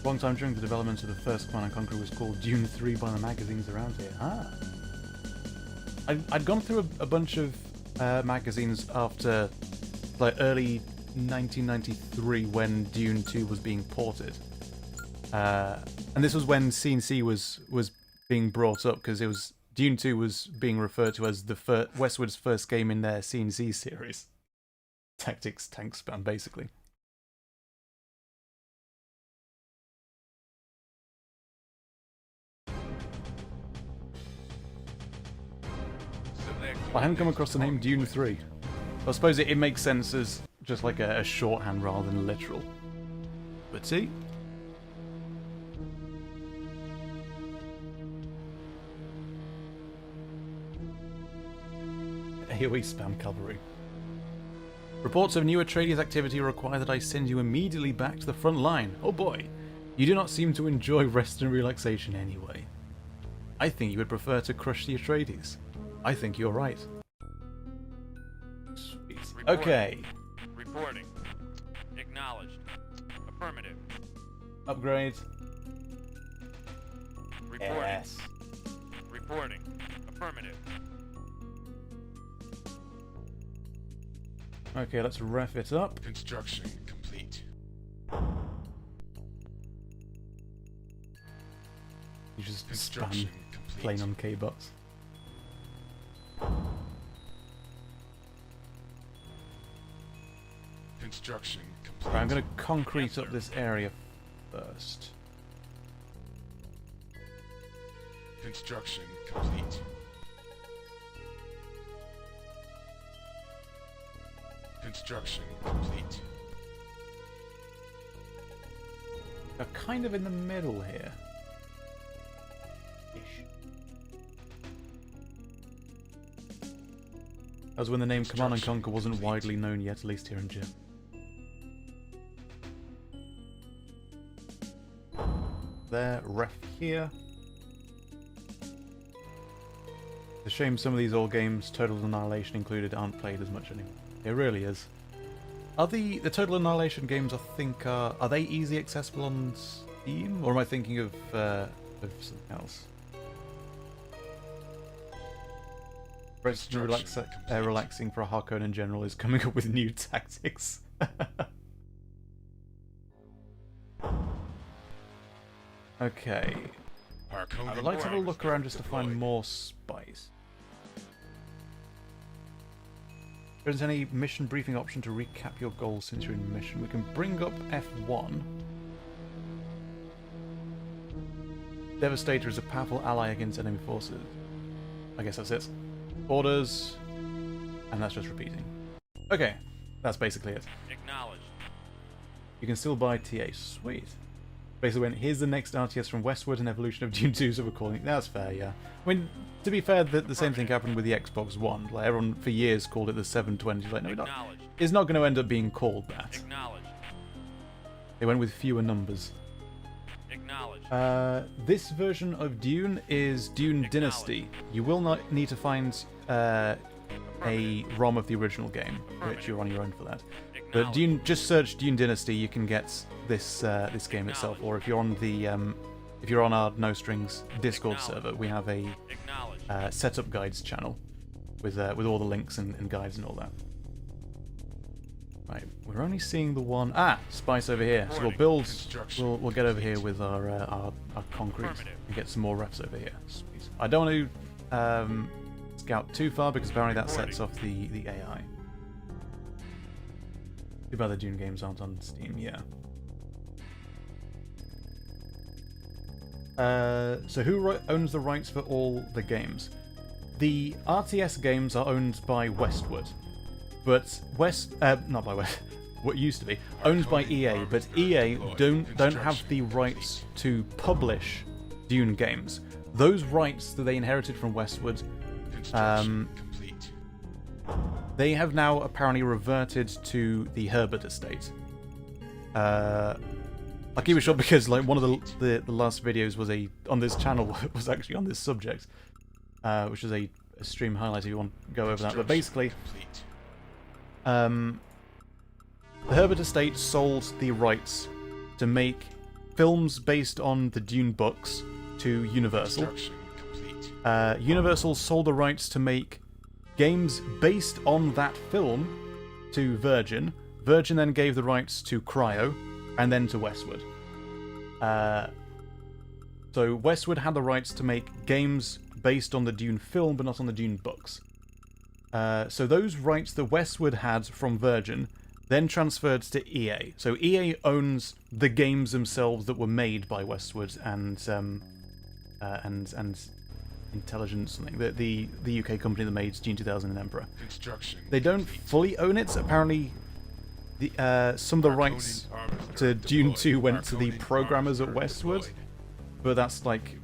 Speaker 1: Long time during the development of the first Command & Conquer was called Dune 3 by the magazines around here. Ah. I'd gone through a bunch of magazines after, like, early 1993 when Dune 2 was being ported. And this was when CNC was being brought up, because it was Dune 2 was being referred to as the Westwood's first game in their CNC series. Tactics tank spam, basically. I hadn't come across the name Dune 3. I suppose it makes sense as just like a shorthand rather than literal. But see? AoE spam cavalry. Reports of new Atreides activity require that I send you immediately back to the front line. Oh boy. You do not seem to enjoy rest and relaxation anyway. I think you would prefer to crush the Atreides. I think you're right. Sweet. Okay.
Speaker 2: Reporting. Acknowledged. Affirmative.
Speaker 1: Upgrade.
Speaker 2: Reporting.
Speaker 1: Yes.
Speaker 2: Reporting. Affirmative.
Speaker 1: Okay, let's ref it up.
Speaker 3: Construction complete.
Speaker 1: You just spam
Speaker 3: Construction complete.
Speaker 1: plain on K-bots.
Speaker 3: Construction complete.
Speaker 1: Right, I'm going to concrete up this area first.
Speaker 3: Construction complete. Construction complete.
Speaker 1: They're kind of in the middle here. Ish. That was when the name Command & Conquer wasn't widely known yet, at least here in Jim. There, ref here. It's a shame some of these old games, Total Annihilation included, aren't played as much anymore. It really is. Are the Total Annihilation games, I think, are they easy accessible on Steam? Or am I thinking of something else? Rest and relaxing for a Harkonnen in general is coming up with new tactics. Okay.
Speaker 3: Harkonnen
Speaker 1: I'd like to have a look around just to find
Speaker 3: deployed.
Speaker 1: more spice. There isn't any mission briefing option to recap your goals since you're in mission. We can bring up F1. Devastator is a powerful ally against enemy forces. I guess that's it. Orders, and that's just repeating. Okay, that's basically it.
Speaker 2: Acknowledged.
Speaker 1: You can still buy TA. Sweet. Basically went, here's the next RTS from Westward, an evolution of Dune 2, so we're calling it. That's fair, yeah. I mean, to be fair, the same thing happened with the Xbox One. Like, everyone for years called it the 720. Like, no,
Speaker 2: Acknowledged.
Speaker 1: it's not going to end up being called that.
Speaker 2: Acknowledged.
Speaker 1: They went with fewer numbers.
Speaker 2: Acknowledged.
Speaker 1: This version of Dune is Dune Dynasty. You will not need to find a ROM of the original game, which you're on your own for that. But Dune, just search Dune Dynasty. You can get this this game itself. Or if you're on the if you're on our No Strings Discord server, we have a setup guides channel with all the links and guides and all that. Right, we're only seeing the one. Spice over here. So we'll build. We'll get over here with our concrete and get some more refs over here. Sweet. I don't want to scout too far because apparently that sets off the AI. Too bad the Dune games aren't on Steam. Yeah. So who owns the rights for all the games? The RTS games are owned by Westward. But not by West, what used to be owned by EA, but EA don't have the rights to publish Dune games. Those rights that they inherited from Westward,
Speaker 3: complete.
Speaker 1: they have now apparently reverted to the Herbert estate. I'll keep it short because like one of the last videos was on this channel was actually on this subject, which is a stream highlight if you want to go over that. But basically. The Herbert estate sold the rights to make films based on the Dune books to Universal. Universal sold the rights to make games based on that film to Virgin. Virgin then gave the rights to Cryo, and then to Westward. So Westward had the rights to make games based on the Dune film, but not on the Dune books. So those rights that Westward had from Virgin then transferred to EA. So EA owns the games themselves that were made by Westward and Intelligence something. The UK company that made Dune 2000 and Emperor. They don't fully own it. Apparently, some of the rights to Dune 2 went to the programmers at Westward, but that's like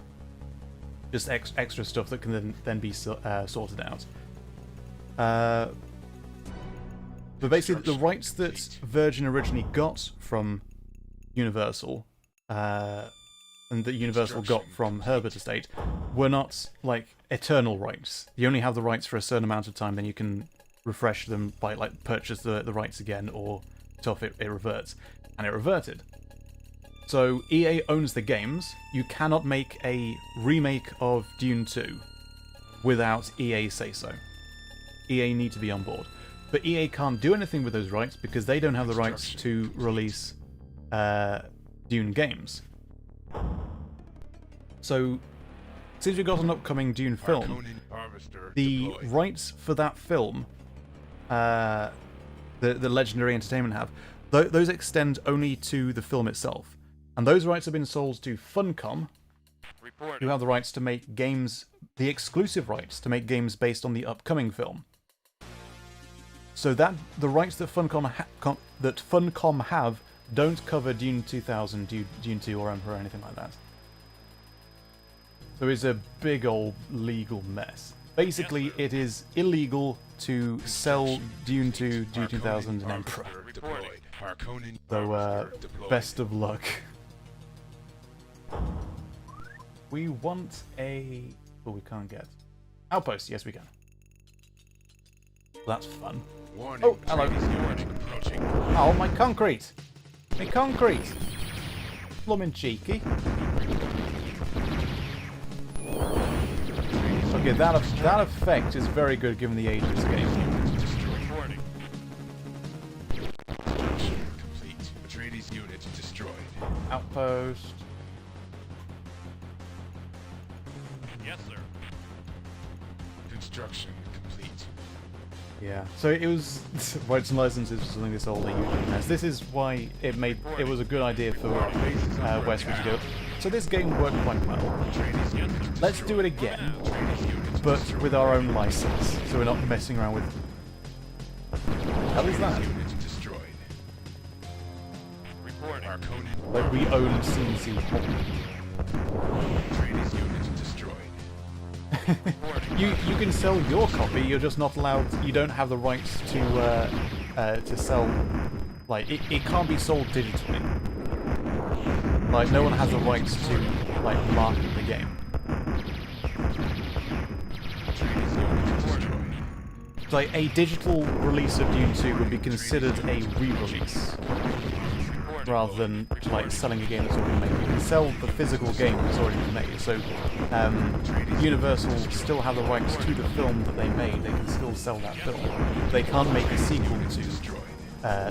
Speaker 1: just extra stuff that can then be sorted out. But basically, the rights that Virgin originally got from Universal, and that Universal got from Herbert Estate, were not like eternal rights. You only have the rights for a certain amount of time, then you can refresh them by like purchase the rights again, or stuff it reverts, and it reverted. So EA owns the games. You cannot make a remake of Dune 2 without EA say so. EA need to be on board. But EA can't do anything with those rights because they don't have the rights to release Dune games. So, since we've got an upcoming Dune film, the rights for that film, the Legendary Entertainment have, those extend only to the film itself. And those rights have been sold to Funcom, who have the rights to make games, the exclusive rights to make games based on the upcoming film. So that the rights that Funcom have don't cover Dune 2000, Dune 2, or Emperor, or anything like that. So it's a big old legal mess. Basically, it is illegal to sell Dune 2, Dune 2000, and Emperor. So best of luck. We want a... Oh, we can't get... Outpost, yes we can. That's fun. Oh, hello. Oh, my concrete! My concrete! Bloomin' cheeky. Okay, that effect is very good given the age of this game.
Speaker 3: Atreides unit destroyed.
Speaker 1: Outpost.
Speaker 3: Construction complete.
Speaker 1: Yeah. So it was rights and licenses for something this old. They usually mess. This is why it was a good idea for Westwood to do it. So this game worked quite well. Let's do it again, but with our own license, so we're not messing around with. How is that?
Speaker 3: Unit destroyed.
Speaker 2: Reporting.
Speaker 3: Arconian
Speaker 1: Like we own CNC.
Speaker 3: Trainees unit destroyed.
Speaker 1: You can sell your copy. You're just not allowed. You don't have the rights to sell. Like it can't be sold digitally. Like no one has the rights to like market the game.
Speaker 3: Trainees unit destroyed.
Speaker 1: Like a digital release of Dune 2 would be considered a re-release rather than like selling a game that's already made. You can sell the physical game that's already been made. So Universal still have the rights to the film that they made. They can still sell that film. They can't make a sequel to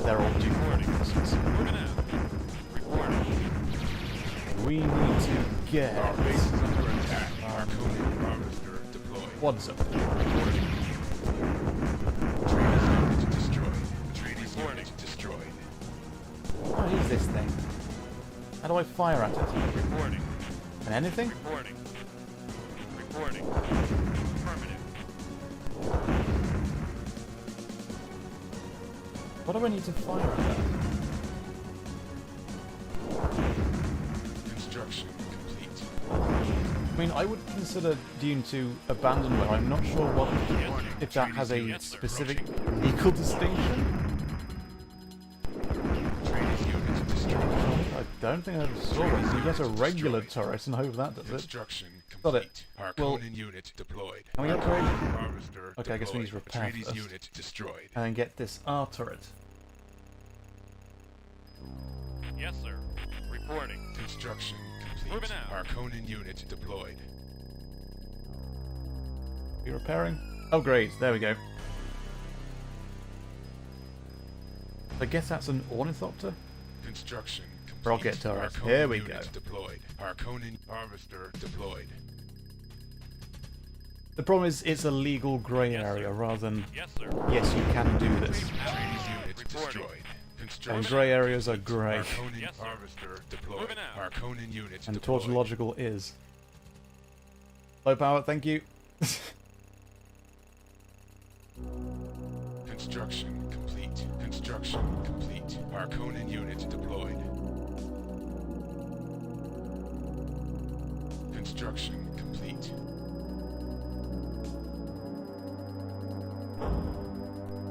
Speaker 1: their old Dune, for instance. We need to get.
Speaker 3: Our base is under attack. Arconian harvester deployed.
Speaker 1: What's up?
Speaker 3: Trainees unit destroyed. Trainees unit destroyed.
Speaker 1: What is this thing? How do I fire at it?
Speaker 2: Reporting.
Speaker 1: And anything?
Speaker 2: Reporting. Reporting. Affirmative.
Speaker 1: What do I need to fire at that?
Speaker 3: Construction complete.
Speaker 1: I mean, I would consider Dune 2 abandoned, but I'm not sure what if that has a specific legal distinction.
Speaker 3: Trainees unit destroyed.
Speaker 1: I don't think I ever saw it. You get a regular turret and hope that does it.
Speaker 3: Construction
Speaker 1: Got
Speaker 3: complete.
Speaker 1: it. Well,
Speaker 3: Arconian unit deployed.
Speaker 1: can we upgrade?
Speaker 3: Harvester
Speaker 1: Okay, I guess we need to
Speaker 3: deployed.
Speaker 1: repair
Speaker 3: Trainees
Speaker 1: first.
Speaker 3: unit destroyed.
Speaker 1: And then get this R turret.
Speaker 2: Yes, sir. Reporting.
Speaker 3: Construction complete.
Speaker 2: Moving out.
Speaker 3: Arconian unit deployed.
Speaker 1: Be repairing? Oh great, there we go. I guess that's an ornithopter?
Speaker 3: Construction complete.
Speaker 1: Rocket turret.
Speaker 3: Arconian
Speaker 1: Here we
Speaker 3: unit
Speaker 1: go.
Speaker 3: Deployed. Arconian harvester deployed.
Speaker 1: The problem is it's a legal grey
Speaker 2: Yes,
Speaker 1: area
Speaker 2: sir.
Speaker 1: rather than
Speaker 2: Yes, sir.
Speaker 1: yes you can do this.
Speaker 3: Trainees unit
Speaker 2: Reporting.
Speaker 3: destroyed.
Speaker 1: And
Speaker 3: Construction.
Speaker 1: grey areas are grey.
Speaker 3: Arconian
Speaker 2: Yes, sir.
Speaker 3: harvester deployed.
Speaker 2: Moving out.
Speaker 3: Arconian unit
Speaker 1: And
Speaker 3: deployed.
Speaker 1: tautological is. Low power, thank you.
Speaker 3: Construction complete. Construction complete. Arconian unit deployed. Construction complete.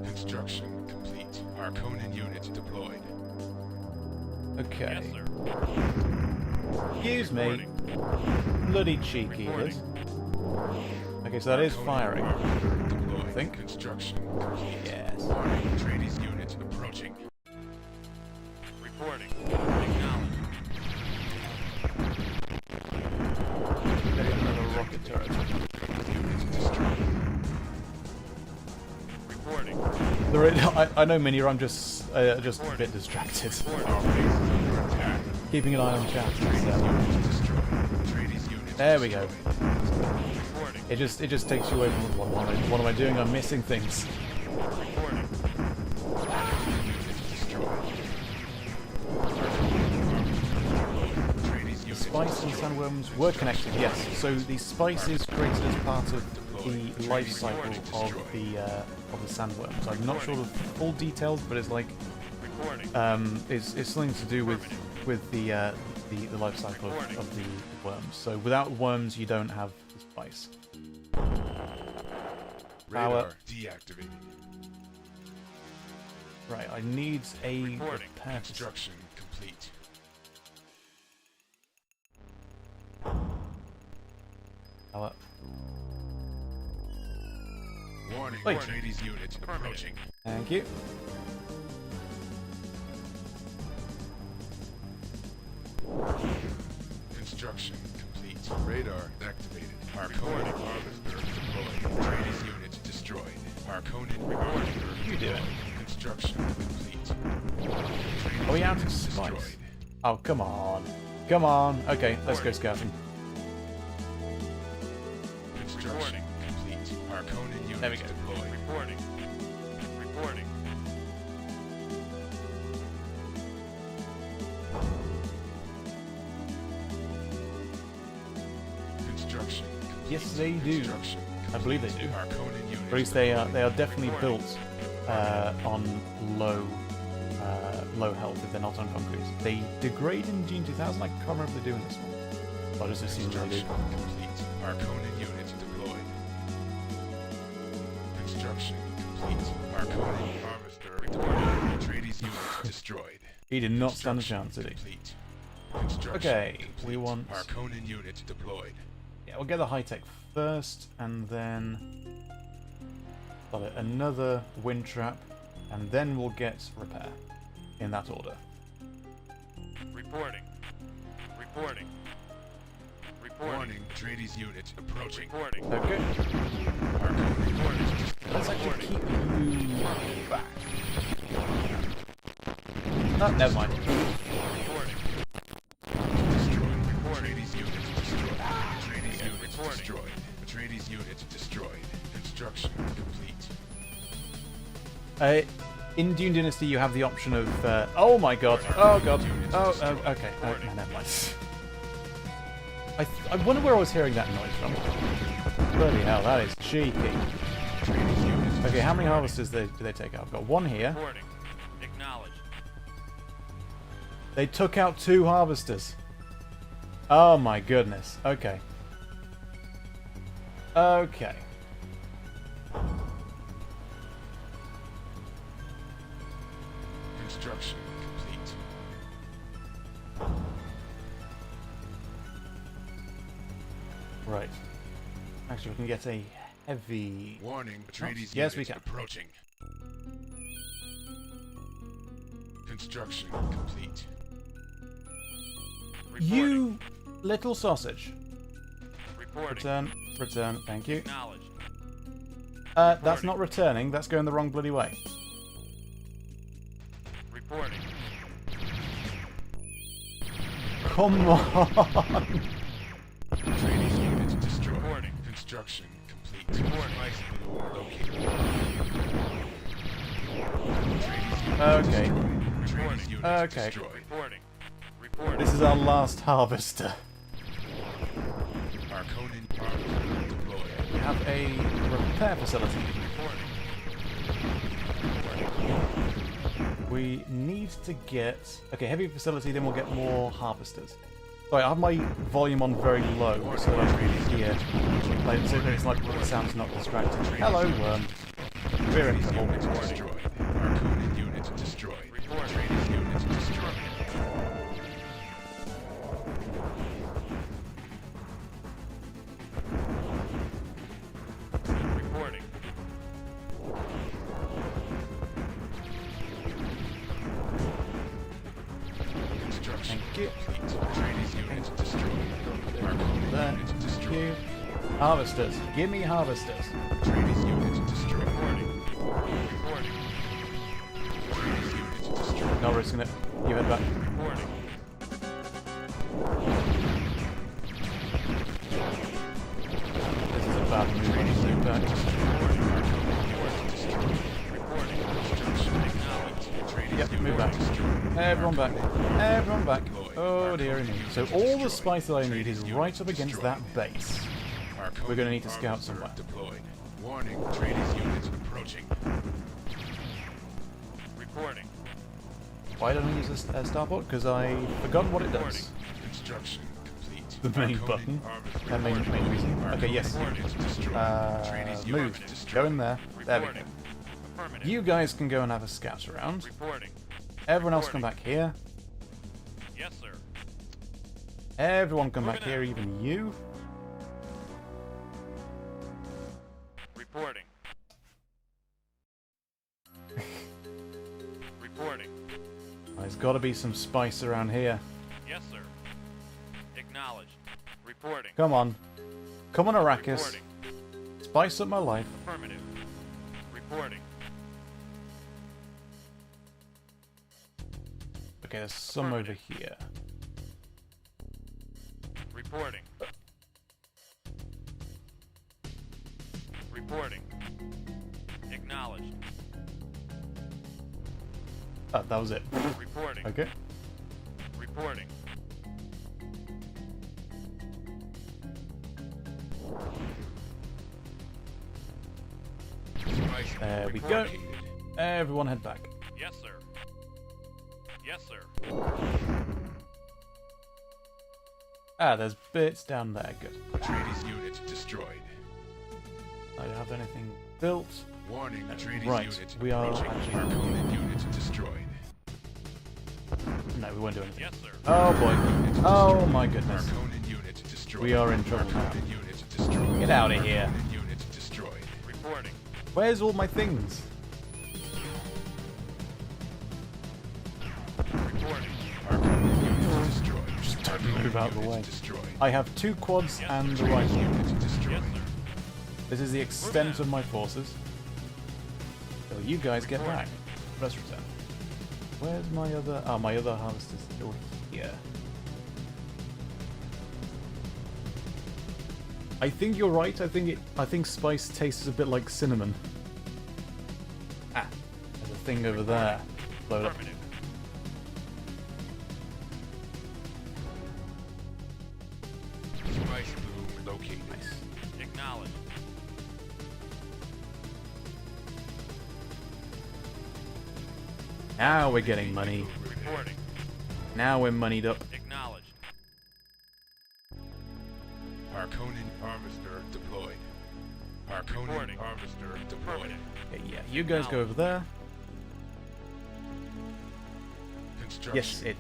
Speaker 3: Construction complete. Arconian unit deployed.
Speaker 1: Okay.
Speaker 2: Yes, sir.
Speaker 1: Excuse me.
Speaker 2: Reporting.
Speaker 1: Bloody cheeky it is. Okay, so that is
Speaker 3: Arconian
Speaker 1: firing.
Speaker 3: harvester deployed.
Speaker 1: I think.
Speaker 3: Construction complete.
Speaker 1: Yes.
Speaker 3: Warning, trainees unit approaching.
Speaker 2: Reporting. Acknowledged.
Speaker 1: Getting another rocket turret.
Speaker 3: Unit destroyed.
Speaker 2: Reporting.
Speaker 1: I know, Mini, I'm just a bit distracted.
Speaker 3: Our base is under attack.
Speaker 1: Keeping an eye on chat.
Speaker 3: Trainees unit destroyed. Trainees unit
Speaker 1: There we go.
Speaker 3: destroyed.
Speaker 2: Reporting.
Speaker 1: It just takes you away from what am I doing? I'm missing things.
Speaker 2: Reporting.
Speaker 3: Unit destroyed. Trainees unit
Speaker 1: Spice and sandworms were connected, yes. So the spice is created as part of the life cycle of the sandworms. I'm not sure of the full details, but it's like
Speaker 2: Reporting.
Speaker 1: it's something to do with the life cycle of the worms. So without worms, you don't have the spice.
Speaker 3: radar deactivated.
Speaker 1: Right, I need a
Speaker 2: Reporting.
Speaker 1: repair.
Speaker 3: Construction complete.
Speaker 1: Power.
Speaker 3: Warning,
Speaker 1: Wait.
Speaker 3: trainees unit approaching.
Speaker 1: Thank you.
Speaker 3: Construction complete. Radar activated. Arconian harvester deployed. Trainees unit destroyed. Arconian harvester
Speaker 1: You do it.
Speaker 3: Construction complete. Trainees
Speaker 1: Are we out of
Speaker 3: unit
Speaker 1: spice?
Speaker 3: destroyed.
Speaker 1: Oh, come on. Come on. Okay, let's go scouting.
Speaker 3: Construction complete. Harkonnen units
Speaker 1: There we go.
Speaker 3: deployed.
Speaker 2: Reporting. Reporting.
Speaker 3: Construction complete.
Speaker 1: Yes, they do.
Speaker 3: Construction
Speaker 1: I believe they
Speaker 3: complete.
Speaker 1: do.
Speaker 3: Harkonnen units
Speaker 1: Or at least
Speaker 3: deployed.
Speaker 1: they are definitely built on low health if they're not on concrete. They degrade in Dune 2000. I can't remember if they do in this one. I'll just assume they do.
Speaker 3: Construction complete. Harkonnen units deployed. Construction complete. Harkonnen harvester reported. Atreides units destroyed.
Speaker 1: He did not stand a chance, did he?
Speaker 3: Complete. Construction
Speaker 1: Okay,
Speaker 3: complete.
Speaker 1: we want...
Speaker 3: Harkonnen units deployed.
Speaker 1: Yeah, we'll get the high-tech first, and then... got it, another wind trap, and then we'll get repair. In that order.
Speaker 2: Reporting. Reporting. Reporting.
Speaker 3: Warning, Atreides units approaching.
Speaker 2: Reporting.
Speaker 1: Okay.
Speaker 3: Harkonnen units
Speaker 1: Let's actually
Speaker 2: Reporting.
Speaker 1: keep you back. Oh, never mind.
Speaker 2: Reporting.
Speaker 3: destroyed.
Speaker 2: Reporting.
Speaker 3: Atreides units destroyed. Atreides units
Speaker 2: Reporting.
Speaker 3: destroyed. Atreides units destroyed. Construction complete.
Speaker 1: In Dune Dynasty, you have the option of... oh my god. Oh god. Oh, okay. No, never mind. I wonder where I was hearing that noise from. Bloody hell, that is cheeky.
Speaker 3: Atreides units
Speaker 1: Okay, how many harvesters do they take out? I've got one here.
Speaker 2: Reporting. Acknowledged.
Speaker 1: They took out 2 harvesters. Oh my goodness. Okay. Okay.
Speaker 3: Construction complete.
Speaker 1: Right. Actually, we can get a heavy...
Speaker 3: Warning, Atreides
Speaker 1: yes, we
Speaker 3: units
Speaker 1: can.
Speaker 3: approaching. Construction complete.
Speaker 2: Reporting.
Speaker 1: You little sausage.
Speaker 2: Reporting.
Speaker 1: Return. Return. Thank you.
Speaker 2: Acknowledged.
Speaker 1: That's not returning. That's going the wrong bloody way.
Speaker 2: Reporting.
Speaker 1: Come on.
Speaker 3: Atreides units destroyed.
Speaker 2: Reporting.
Speaker 3: Construction complete.
Speaker 2: Report.
Speaker 3: Located.
Speaker 1: Okay.
Speaker 3: Atreides units
Speaker 1: Okay.
Speaker 3: destroyed.
Speaker 2: Reporting. Reporting.
Speaker 1: This is our last harvester.
Speaker 3: Harkonnen harvester deployed.
Speaker 1: We have a repair facility.
Speaker 2: Reporting.
Speaker 1: We need to get... Okay, heavy facility, then we'll get more harvesters. Sorry, I have my volume on very low, so that I can hear. Like, so that it's like the sound's not distracting. Hello, worm. We're in trouble.
Speaker 3: Units destroyed. Harkonnen units destroyed. Atreides units destroyed.
Speaker 2: Reporting.
Speaker 3: Construction
Speaker 1: Thank you.
Speaker 3: complete. Atreides units destroyed. Harkonnen
Speaker 1: Then,
Speaker 3: units
Speaker 1: thank
Speaker 3: destroyed.
Speaker 1: you. Harvesters. Give me harvesters.
Speaker 3: Atreides units destroyed.
Speaker 2: Reporting. Reporting.
Speaker 3: Atreides units destroyed.
Speaker 1: No, we're just gonna give it back.
Speaker 2: Reporting.
Speaker 1: This is a bad move. I need to move back.
Speaker 2: Reporting. Construction acknowledged.
Speaker 1: Yep, move back. Everyone back. Everyone back. Oh dearie me. So all the spice that I need is right up against that base. We're gonna need to scout somewhere.
Speaker 3: Deployed. Warning, Atreides units approaching.
Speaker 2: Reporting.
Speaker 1: Why don't I use a starport? Because I forgot what it does.
Speaker 3: Construction complete.
Speaker 1: The main
Speaker 3: Harkonnen
Speaker 1: button.
Speaker 3: harvester
Speaker 1: That main reason.
Speaker 3: deployed.
Speaker 1: Okay, yes.
Speaker 3: Harkonnen units destroyed. Atreides
Speaker 1: Move.
Speaker 3: units
Speaker 1: Go
Speaker 3: destroyed.
Speaker 1: in there. There we go.
Speaker 2: Reporting. Affirmative.
Speaker 1: You guys can go and have a scout around.
Speaker 2: Reporting.
Speaker 1: Everyone else come back here.
Speaker 2: Yes, sir.
Speaker 1: Everyone come back
Speaker 2: Moving
Speaker 1: here,
Speaker 2: out.
Speaker 1: even you.
Speaker 2: Reporting. Reporting.
Speaker 1: There's got to be some spice around here.
Speaker 2: Yes, sir. Acknowledged. Reporting.
Speaker 1: Come on. Come on, Arrakis.
Speaker 2: Reporting.
Speaker 1: Spice up my life.
Speaker 2: Affirmative. Reporting.
Speaker 1: Okay, there's some over here.
Speaker 2: Reporting. Reporting.
Speaker 1: Oh, that was it.
Speaker 2: Reporting.
Speaker 1: Okay.
Speaker 2: Reporting.
Speaker 3: Spice
Speaker 1: There we go.
Speaker 3: located.
Speaker 1: Everyone head back.
Speaker 2: Yes, sir. Yes, sir.
Speaker 1: Ah, there's bits down there. Good.
Speaker 3: Atreides unit destroyed.
Speaker 1: I don't have anything built.
Speaker 3: Warning, Atreides
Speaker 1: Right,
Speaker 3: unit
Speaker 1: we are
Speaker 3: approaching.
Speaker 1: actually-
Speaker 3: Harkonnen unit destroyed.
Speaker 1: No, we won't do anything.
Speaker 2: Yes, sir.
Speaker 1: Oh boy.
Speaker 3: Unit
Speaker 1: Oh
Speaker 3: destroyed.
Speaker 1: my goodness.
Speaker 3: Harkonnen unit destroyed.
Speaker 1: We are in trouble now.
Speaker 3: Harkonnen unit destroyed.
Speaker 1: Get out of here.
Speaker 3: Harkonnen unit destroyed.
Speaker 2: Reporting.
Speaker 1: Where's all my things?
Speaker 2: Reporting.
Speaker 3: Harkonnen unit destroyed.
Speaker 1: Just don't
Speaker 3: Harkonnen
Speaker 1: move out of the
Speaker 3: unit
Speaker 1: way.
Speaker 3: Destroyed.
Speaker 1: I have 2 quads
Speaker 2: Yes,
Speaker 1: and the
Speaker 2: sir.
Speaker 1: rifle.
Speaker 3: Unit destroyed.
Speaker 2: Yes, sir.
Speaker 1: This is the extent of my forces. So you guys get back. Press return. Where's my other... Oh, my other harvester's still here. I think you're right. I think spice tastes a bit like cinnamon. Ah, there's a thing over there. Blow it up.
Speaker 2: Affirmative.
Speaker 3: Spice bloom located.
Speaker 1: Nice.
Speaker 2: Acknowledged.
Speaker 1: Now we're getting money.
Speaker 2: Reporting.
Speaker 1: Now we're moneyed up.
Speaker 2: Acknowledged.
Speaker 3: Harkonnen harvester deployed. Harkonnen
Speaker 2: Reporting.
Speaker 3: harvester deployed.
Speaker 2: Affirmative.
Speaker 1: Okay, yeah, you guys go over there.
Speaker 3: Construction
Speaker 1: Yes, it.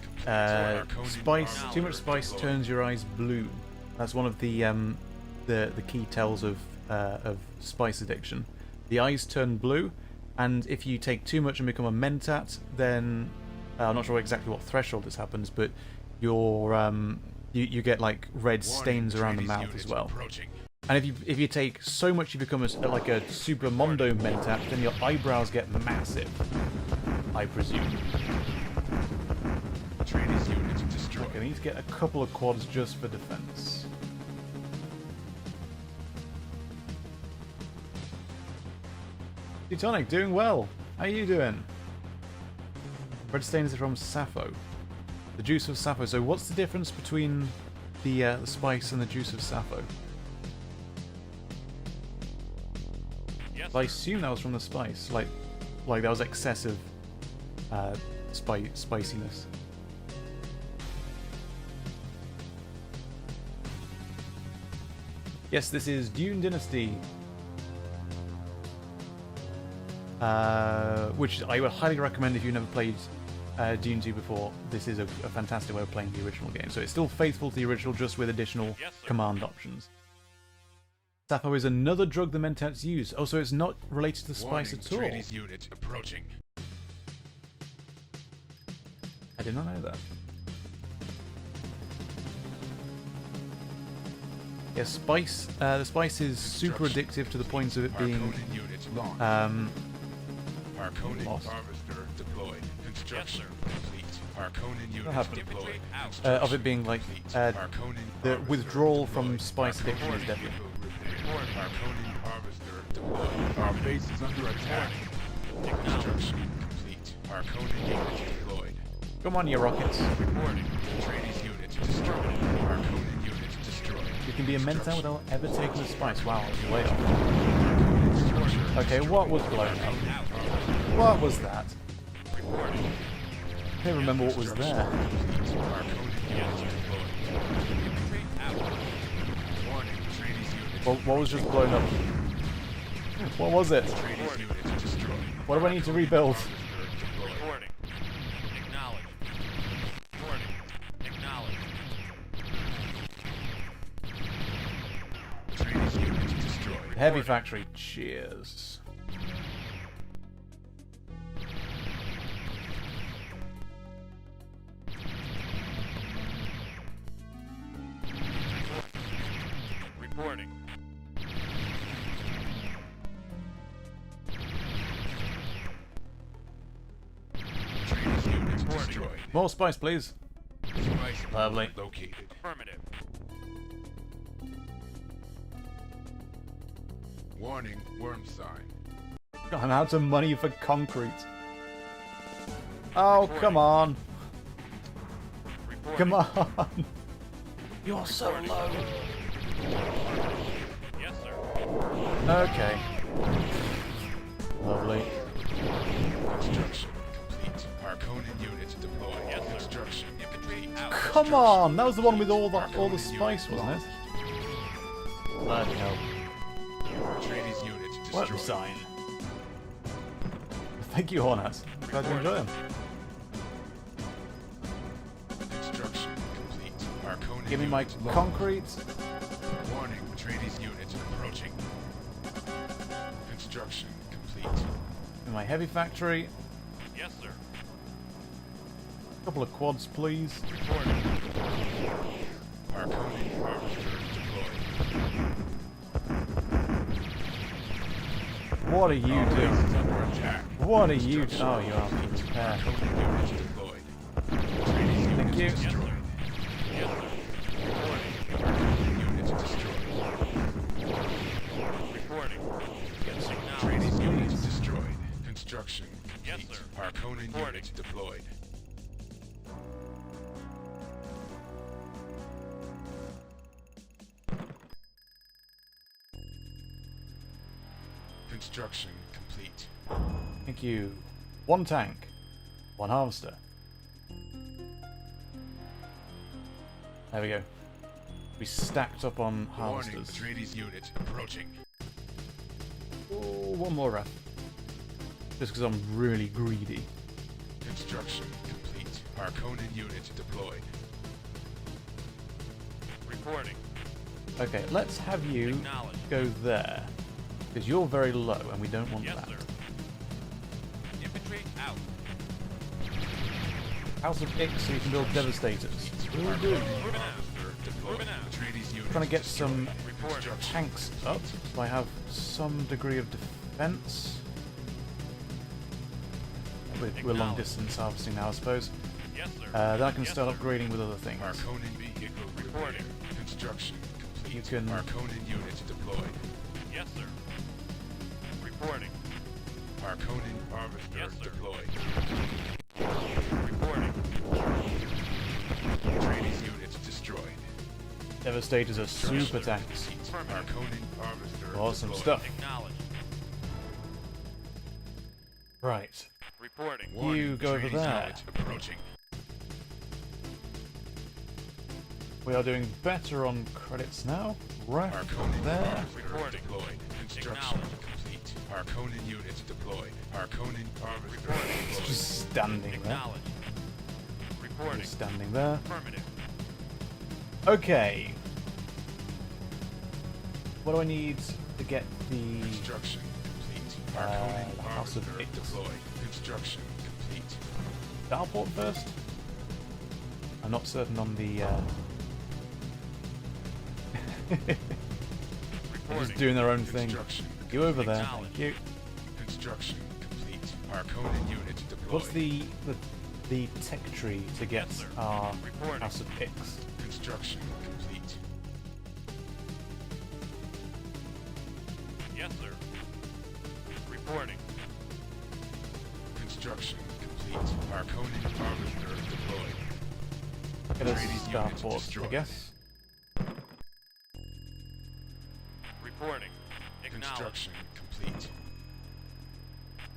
Speaker 3: complete.
Speaker 1: Spice.
Speaker 3: Harkonnen
Speaker 1: Too much
Speaker 3: harvester
Speaker 1: spice
Speaker 3: deployed.
Speaker 1: turns your eyes blue. That's one of the key tells of spice addiction. The eyes turn blue, and if you take too much and become a mentat, then I'm not sure exactly what threshold this happens, but you get like red stains around the
Speaker 3: Atreides
Speaker 1: mouth
Speaker 3: units
Speaker 1: as well.
Speaker 3: approaching.
Speaker 1: And if you take so much, you become like a super mondo mentat, then your eyebrows get massive. I presume.
Speaker 3: Atreides units destroyed.
Speaker 1: Okay, we need to get a couple of quads just for defense. Teutonic, doing well. How are you doing? Red stains are from Sappho. The juice of Sappho. So what's the difference between the spice and the juice of Sappho?
Speaker 2: Yes,
Speaker 1: I
Speaker 2: sir.
Speaker 1: assume that was from the spice. Like that was excessive spiciness. Yes, this is Dune Dynasty. Which I would highly recommend if you've never played Dune 2 before. This is a fantastic way of playing the original game. So it's still faithful to the original, just with additional
Speaker 2: Yes, sir.
Speaker 1: command options. Sappho is another drug the Mentats use. Oh, so it's not related to spice
Speaker 3: Warning,
Speaker 1: at all.
Speaker 3: Atreides unit approaching.
Speaker 1: I did not know that. Yeah, spice. The spice is super addictive to the point of it being
Speaker 3: Harkonnen unit launched. Harkonnen
Speaker 1: lost.
Speaker 3: harvester deployed. Construction
Speaker 2: sir.
Speaker 3: complete. Harkonnen unit
Speaker 1: happened?
Speaker 3: deployed.
Speaker 2: Out.
Speaker 1: Of it being like
Speaker 3: Harkonnen
Speaker 1: the
Speaker 3: harvester
Speaker 1: withdrawal from
Speaker 3: deployed.
Speaker 1: spice addiction is
Speaker 3: Harkonnen
Speaker 1: deadly.
Speaker 3: vehicle repaired. Harkonnen harvester deployed. Our base is under attack. Construction complete. Harkonnen unit deployed.
Speaker 1: Come on, you rockets!
Speaker 2: Reporting.
Speaker 3: Atreides unit destroyed. Harkonnen unit destroyed.
Speaker 1: You can be a mentat without ever taking the spice. Wow, it's way off.
Speaker 3: Harkonnen structure
Speaker 1: Okay, what was blown up?
Speaker 2: Out.
Speaker 1: What was that?
Speaker 2: Reporting.
Speaker 1: I can't remember what was there.
Speaker 3: Harkonnen unit deployed.
Speaker 2: Infantry out.
Speaker 3: Warning, Atreides unit.
Speaker 1: What was just blown up? What was it?
Speaker 3: Atreides unit destroyed.
Speaker 1: What do I need to rebuild?
Speaker 3: Harvester deployed.
Speaker 2: Reporting. Acknowledged. Reporting. Acknowledged.
Speaker 3: Atreides unit destroyed.
Speaker 1: Heavy factory. Cheers.
Speaker 2: Reporting.
Speaker 3: Atreides unit destroyed.
Speaker 1: More spice, please.
Speaker 3: Spice
Speaker 1: Lovely.
Speaker 3: located.
Speaker 2: Affirmative.
Speaker 3: Warning, worm sign.
Speaker 1: I'm out of money for concrete. Oh, come on.
Speaker 2: Reporting.
Speaker 1: Come on. You're so low.
Speaker 2: Yes, sir.
Speaker 1: Okay. Lovely.
Speaker 3: Construction complete. Arconin units deployed.
Speaker 2: Yes, sir.
Speaker 3: Construction infantry out.
Speaker 1: Come on! That was the one with all the spice, wasn't it? Bloody hell.
Speaker 3: Atreides units
Speaker 1: What
Speaker 3: destroyed.
Speaker 1: design? Thank you, Hornets. Glad you enjoy them.
Speaker 3: Construction complete. Arconin
Speaker 1: Give me my
Speaker 3: units lost.
Speaker 1: concrete.
Speaker 3: Warning, Atreides units approaching. Construction complete.
Speaker 1: Give me my heavy factory.
Speaker 2: Yes, sir.
Speaker 1: A couple of quads, please.
Speaker 2: Reporting.
Speaker 3: Arconin harvester deployed.
Speaker 1: What are you
Speaker 3: Our base
Speaker 1: doing?
Speaker 3: is under attack.
Speaker 1: What are you?
Speaker 3: Construction
Speaker 1: Oh, you are.
Speaker 3: complete.
Speaker 1: There.
Speaker 3: Arconin units deployed. Atreides
Speaker 1: Thank
Speaker 3: units
Speaker 1: you.
Speaker 3: destroyed.
Speaker 2: Yes, sir.
Speaker 3: Arconin units destroyed.
Speaker 2: Reporting.
Speaker 3: Atreides units destroyed. Construction
Speaker 2: Yes,
Speaker 3: complete.
Speaker 2: sir.
Speaker 3: Arconin
Speaker 2: Reporting.
Speaker 3: units deployed. Construction complete.
Speaker 1: Thank you. One tank. One harvester. There we go. We stacked up on
Speaker 3: Warning,
Speaker 1: harvesters.
Speaker 3: Atreides units approaching.
Speaker 1: Oh, one more ref. Just because I'm really greedy.
Speaker 3: Construction complete. Arconin units deployed.
Speaker 2: Reporting.
Speaker 1: Okay, let's have you
Speaker 2: Acknowledge.
Speaker 1: go there. Because you're very low and we don't want
Speaker 2: Yes,
Speaker 1: that.
Speaker 2: sir. Infantry out.
Speaker 1: House of Ix so you can build Devastators. Really good.
Speaker 2: Moving out.
Speaker 3: Deployed.
Speaker 2: Moving out.
Speaker 3: Atreides units
Speaker 1: Trying to get
Speaker 3: destroyed.
Speaker 1: some
Speaker 2: Reporting.
Speaker 1: tanks up so I have some degree of defense. We're long distance harvesting now, I suppose.
Speaker 2: Yes, sir.
Speaker 1: Then I can
Speaker 2: Yes,
Speaker 1: start
Speaker 2: sir.
Speaker 1: upgrading with other things.
Speaker 3: Arconin vehicle repair.
Speaker 2: Reporting.
Speaker 3: Construction complete.
Speaker 1: You can-
Speaker 3: Arconin units deployed.
Speaker 2: Yes, sir. Reporting.
Speaker 3: Arconin harvester
Speaker 2: Yes, sir.
Speaker 3: deployed.
Speaker 2: Reporting.
Speaker 3: Atreides units destroyed.
Speaker 1: Devastators are super
Speaker 3: Construction
Speaker 1: tanks.
Speaker 3: complete.
Speaker 2: Affirmative.
Speaker 3: Arconin harvester
Speaker 1: Awesome
Speaker 3: deployed.
Speaker 1: stuff.
Speaker 2: Acknowledge.
Speaker 1: Right.
Speaker 2: Reporting.
Speaker 3: Warning,
Speaker 1: You go over
Speaker 3: Atreides
Speaker 1: there.
Speaker 3: units approaching.
Speaker 1: We are doing better on credits now. Right
Speaker 3: Arconin
Speaker 1: there.
Speaker 3: harvester
Speaker 2: Reporting.
Speaker 3: deployed. Construction
Speaker 2: Acknowledge.
Speaker 3: complete. Arconin units deployed. Arconin harvester
Speaker 2: Reporting.
Speaker 3: deployed.
Speaker 1: Just standing there.
Speaker 2: Acknowledge. Reporting.
Speaker 1: Just standing there.
Speaker 2: Affirmative.
Speaker 1: Okay. What do I need to get the...
Speaker 3: Construction complete.
Speaker 1: the
Speaker 3: Arconin
Speaker 1: House of
Speaker 3: harvester
Speaker 1: Ix.
Speaker 3: deployed. Construction complete.
Speaker 1: Starport first? I'm not certain on the... They're just
Speaker 2: Reporting.
Speaker 1: doing their own thing.
Speaker 3: Construction
Speaker 1: You over there.
Speaker 2: Acknowledge.
Speaker 1: Thank you.
Speaker 3: Construction complete. Arconin units deployed.
Speaker 1: What's the tech tree to get
Speaker 2: Yes, sir.
Speaker 1: our
Speaker 2: Reporting.
Speaker 1: House of Ix?
Speaker 3: Construction complete.
Speaker 2: Yes, sir. Reporting.
Speaker 3: Construction complete. Arconin harvester deployed.
Speaker 1: Get a
Speaker 3: Atreides units
Speaker 1: starport, I
Speaker 3: destroyed.
Speaker 1: guess.
Speaker 2: Reporting. Acknowledge.
Speaker 3: Construction complete.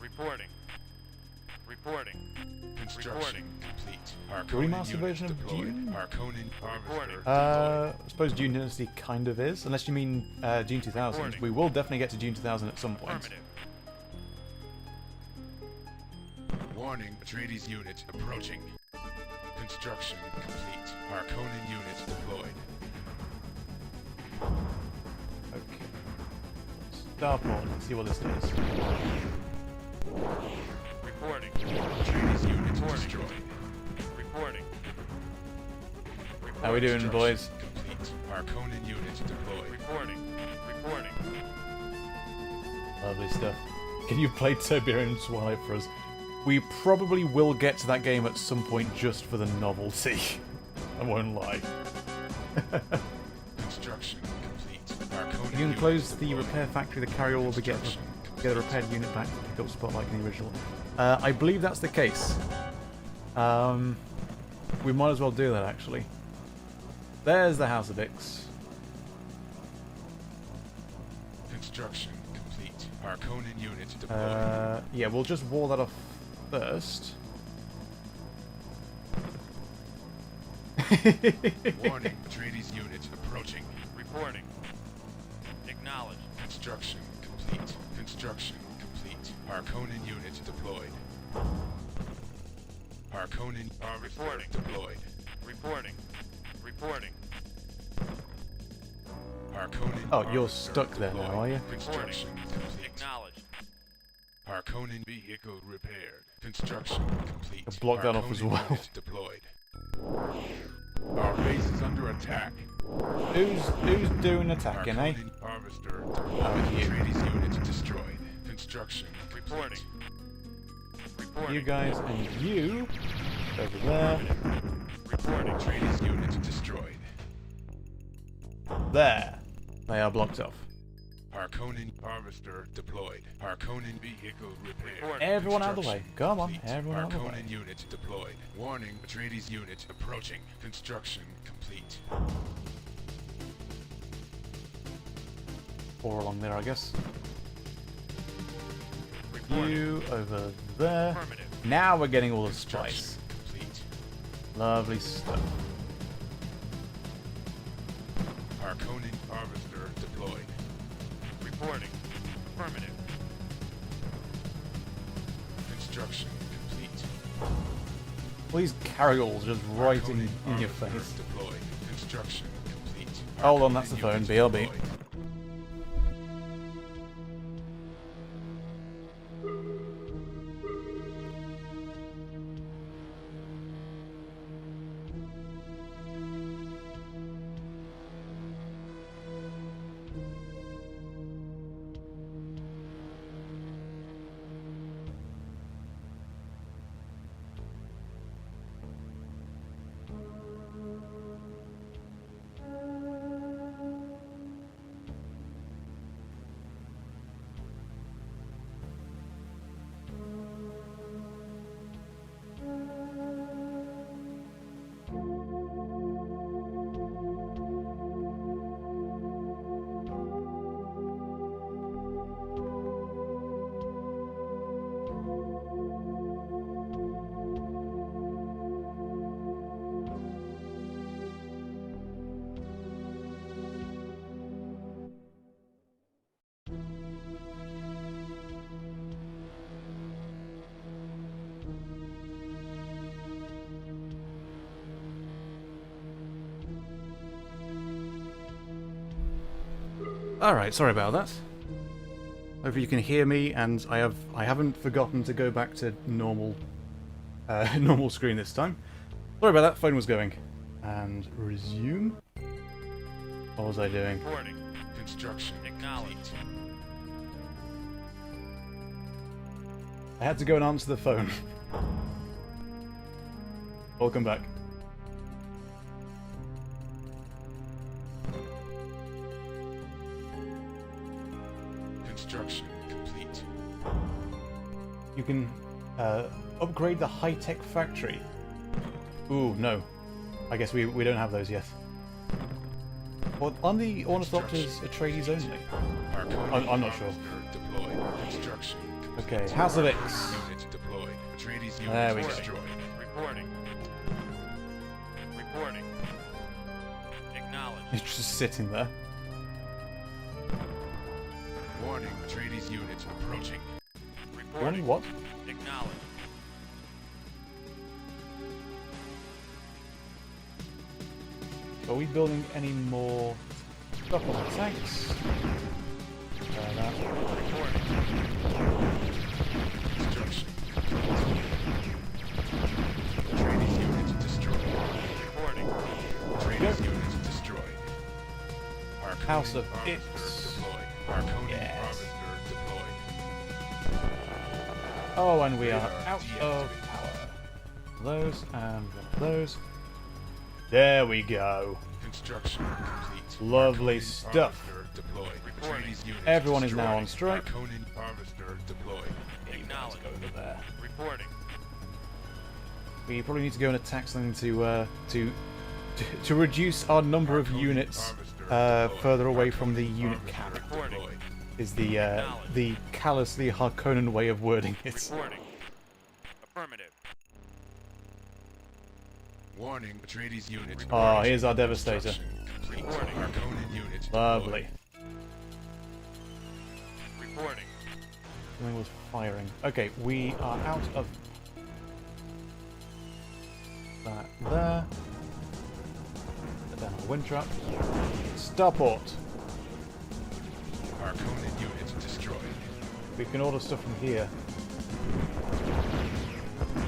Speaker 2: Reporting. Reporting.
Speaker 3: Construction complete.
Speaker 1: The
Speaker 3: Arconin
Speaker 1: remastered
Speaker 3: units
Speaker 1: version of
Speaker 3: deployed.
Speaker 1: Dune?
Speaker 3: Arconin harvester deployed.
Speaker 1: I suppose Dune Dynasty kind of is, unless you mean Dune 2000.
Speaker 2: Reporting.
Speaker 1: We will definitely get to Dune 2000 at some point.
Speaker 2: Affirmative.
Speaker 3: Warning, Atreides units approaching. Construction complete. Arconin units deployed.
Speaker 1: Okay. Starport, let's see what this does.
Speaker 2: Reporting.
Speaker 3: Atreides units
Speaker 2: Reporting.
Speaker 3: destroyed.
Speaker 2: Reporting.
Speaker 1: How we doing,
Speaker 3: Construction
Speaker 1: boys?
Speaker 3: complete. Arconin units deployed.
Speaker 2: Reporting. Reporting.
Speaker 1: Lovely stuff. Can you play Tiberian Twilight for us? We probably will get to that game at some point just for the novelty. I won't lie.
Speaker 3: Construction complete. Arconin
Speaker 1: You can
Speaker 3: units
Speaker 1: close the
Speaker 3: deployed.
Speaker 1: repair factory, the carrier will get a repaired unit back to pick up spotlight in the original. I believe that's the case. We might as well do that, actually. There's the House of Ix.
Speaker 3: Construction complete. Harkonnen unit deployed.
Speaker 1: Yeah, we'll just wall that off first.
Speaker 3: Warning, Atreides unit approaching.
Speaker 2: Reporting. Acknowledged.
Speaker 3: Construction complete. Construction complete. Harkonnen unit deployed. Harkonnen harvester
Speaker 2: Reporting.
Speaker 3: deployed.
Speaker 2: Reporting. Reporting.
Speaker 3: Harkonnen
Speaker 1: Oh, you're
Speaker 3: harvester
Speaker 1: stuck there now,
Speaker 3: deployed.
Speaker 1: are you?
Speaker 3: Construction complete.
Speaker 2: Acknowledged.
Speaker 3: Harkonnen vehicle repaired. Construction complete.
Speaker 1: Block that off as
Speaker 3: Harkonnen
Speaker 1: well.
Speaker 3: unit deployed. Our base is under attack.
Speaker 1: Who's doing attacking, eh?
Speaker 3: Harkonnen harvester deployed.
Speaker 1: Oh, you.
Speaker 3: Atreides unit destroyed. Construction
Speaker 2: Reporting.
Speaker 3: complete.
Speaker 2: Reporting.
Speaker 1: You guys and you over there.
Speaker 2: Reporting.
Speaker 3: Atreides unit destroyed.
Speaker 1: There. They are blocked off.
Speaker 3: Harkonnen harvester deployed. Harkonnen vehicle repaired.
Speaker 2: Reporting.
Speaker 1: Everyone out of the way.
Speaker 3: Construction
Speaker 1: Come on,
Speaker 3: complete.
Speaker 1: everyone out of the way.
Speaker 3: Harkonnen unit deployed. Warning, Atreides unit approaching. Construction complete.
Speaker 1: 4 along there, I guess.
Speaker 2: Reporting.
Speaker 1: You over there.
Speaker 2: Affirmative.
Speaker 1: Now we're getting all the
Speaker 3: Construction
Speaker 1: spice.
Speaker 3: complete.
Speaker 1: Lovely stuff.
Speaker 3: Harkonnen harvester deployed.
Speaker 2: Reporting. Affirmative.
Speaker 3: Construction complete.
Speaker 1: All these carryalls just right in
Speaker 3: Harkonnen
Speaker 1: your
Speaker 3: harvester
Speaker 1: face.
Speaker 3: Deployed. Construction complete.
Speaker 1: Hold on, that's the
Speaker 3: Harkonnen
Speaker 1: phone.
Speaker 3: unit
Speaker 1: BLB.
Speaker 3: deployed.
Speaker 1: Alright, sorry about that. Hopefully you can hear me, and I haven't forgotten to go back to normal normal screen this time. Sorry about that, phone was going. And resume? What was I doing?
Speaker 2: Reporting.
Speaker 3: Construction
Speaker 2: Acknowledged.
Speaker 3: complete.
Speaker 1: I had to go and answer the phone. Welcome back.
Speaker 3: Construction complete.
Speaker 1: You can upgrade the high-tech factory. Ooh, no. I guess we don't have those yet. Well, on the Ornithopters Atreides only?
Speaker 3: Harkonnen
Speaker 1: I'm not sure.
Speaker 3: harvester Deployed. Construction complete.
Speaker 1: Okay, House of Ix.
Speaker 3: Unit deployed. Atreides unit
Speaker 1: There we go.
Speaker 3: destroyed.
Speaker 2: Reporting. Reporting. Acknowledged.
Speaker 1: He's just sitting there.
Speaker 3: Warning, Atreides unit approaching.
Speaker 2: Reporting.
Speaker 1: Warning what?
Speaker 2: Acknowledged.
Speaker 1: Are we building any more stuff on the tanks? That.
Speaker 2: Reporting.
Speaker 3: Construction complete. Atreides unit destroyed.
Speaker 2: Reporting.
Speaker 3: Atreides unit destroyed. Harkonnen
Speaker 1: House of
Speaker 3: harvester
Speaker 1: Ix.
Speaker 3: deployed. Harkonnen
Speaker 1: Yes.
Speaker 3: harvester deployed.
Speaker 1: Oh, and we are
Speaker 3: Radar
Speaker 1: out of
Speaker 3: deactivated.
Speaker 1: power. Those and those. There we go.
Speaker 3: Construction complete.
Speaker 1: Lovely
Speaker 3: Harkonnen
Speaker 1: stuff.
Speaker 3: harvester deployed. Atreides unit
Speaker 1: Everyone is now
Speaker 3: destroyed.
Speaker 1: on strike.
Speaker 3: Harkonnen harvester deployed.
Speaker 2: Acknowledged.
Speaker 1: Over there.
Speaker 2: Reporting.
Speaker 1: We probably need to go and attack something to reduce our number of units further away from the unit cap.
Speaker 2: Reporting.
Speaker 1: Is the callously Harkonnen way of wording it.
Speaker 2: Reporting. Affirmative.
Speaker 3: Warning, Atreides units.
Speaker 1: Ah, here's our Devastator.
Speaker 3: Complete.
Speaker 2: Reporting.
Speaker 3: Harkonnen units.
Speaker 1: Lovely.
Speaker 2: Reporting.
Speaker 1: Something was firing. Okay, we are out of that there. Put down our wind trap. Starport.
Speaker 3: Harkonnen units destroyed.
Speaker 1: We can order stuff from here.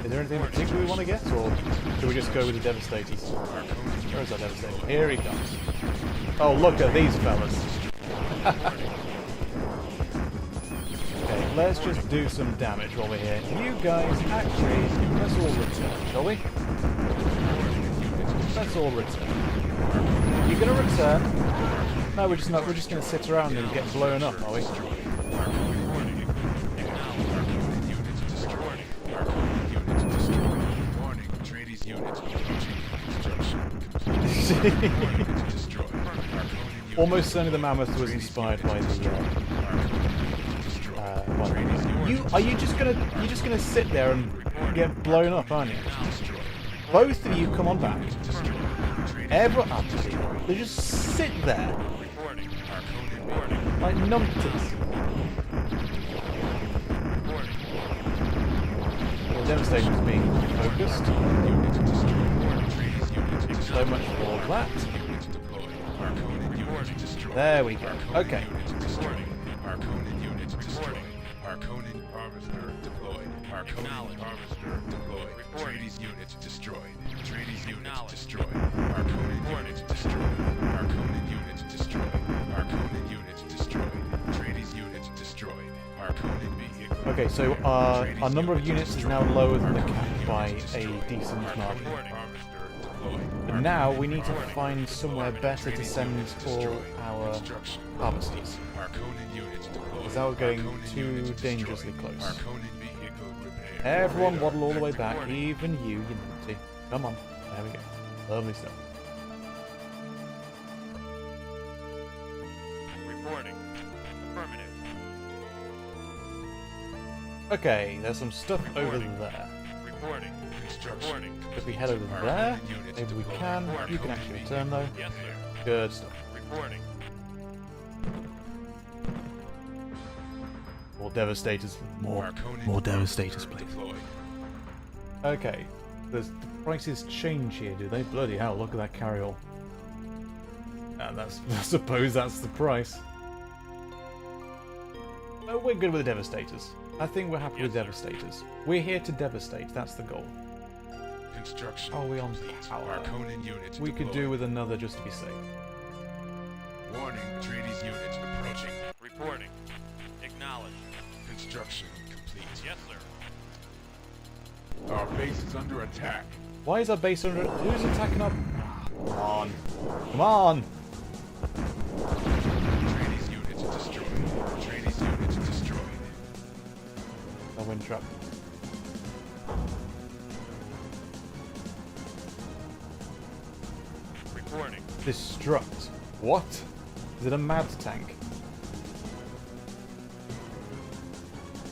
Speaker 1: Is there anything in particular we want to get, or do we just go with the Devastators? Where's our Devastator? Here he comes. Oh, look at these fellas. Okay, let's just do some damage while we're here. You guys, actually, let's all return, shall we? Let's all return. You're gonna return? No, we're just not. We're just gonna sit around and get blown up, are we? Almost certainly the Mammoth was inspired by the. Are you just gonna sit there and get blown up, aren't you? Both of you come on back. Everyone, they just sit there like numpties. The Devastation's being focused. So much for that. There we go. Okay.
Speaker 3: Harkonnen units destroyed. Harkonnen harvester deployed. Harkonnen harvester deployed. Atreides units destroyed. Atreides units destroyed. Harkonnen units destroyed. Harkonnen units destroyed. Harkonnen units destroyed. Atreides units destroyed. Harkonnen vehicle.
Speaker 1: Okay, so our number of units is now lower than the cap by a decent margin. But now we need to find somewhere better to send all our harvesters. Without getting too dangerously close. Everyone waddle all the way back, even you numpty. Come on, there we go. Lovely stuff.
Speaker 2: Reporting. Affirmative.
Speaker 1: Okay, there's some stuff over there.
Speaker 2: Reporting. Reporting.
Speaker 1: If we head over there, maybe we can. You can actually return though.
Speaker 2: Yes, sir.
Speaker 1: Good stuff.
Speaker 2: Reporting.
Speaker 1: More Devastators. More Devastators, please. Okay. The prices change here, do they? Bloody hell, look at that carryall. And I suppose that's the price. Oh, we're good with the Devastators. I think we're happy with Devastators. We're here to devastate, that's the goal.
Speaker 3: Construction.
Speaker 1: Are we on power?
Speaker 3: Harkonnen units
Speaker 1: We could do with another just to be safe.
Speaker 3: Warning, Atreides units approaching.
Speaker 2: Reporting. Acknowledged.
Speaker 3: Construction complete.
Speaker 2: Yes, sir.
Speaker 3: Our base is under attack.
Speaker 1: Why is our base under... Who's attacking our... Come on. Come on!
Speaker 3: Atreides units destroyed. Atreides units destroyed.
Speaker 1: A wind trap.
Speaker 2: Reporting.
Speaker 1: Destruct. What? Is it a mad tank?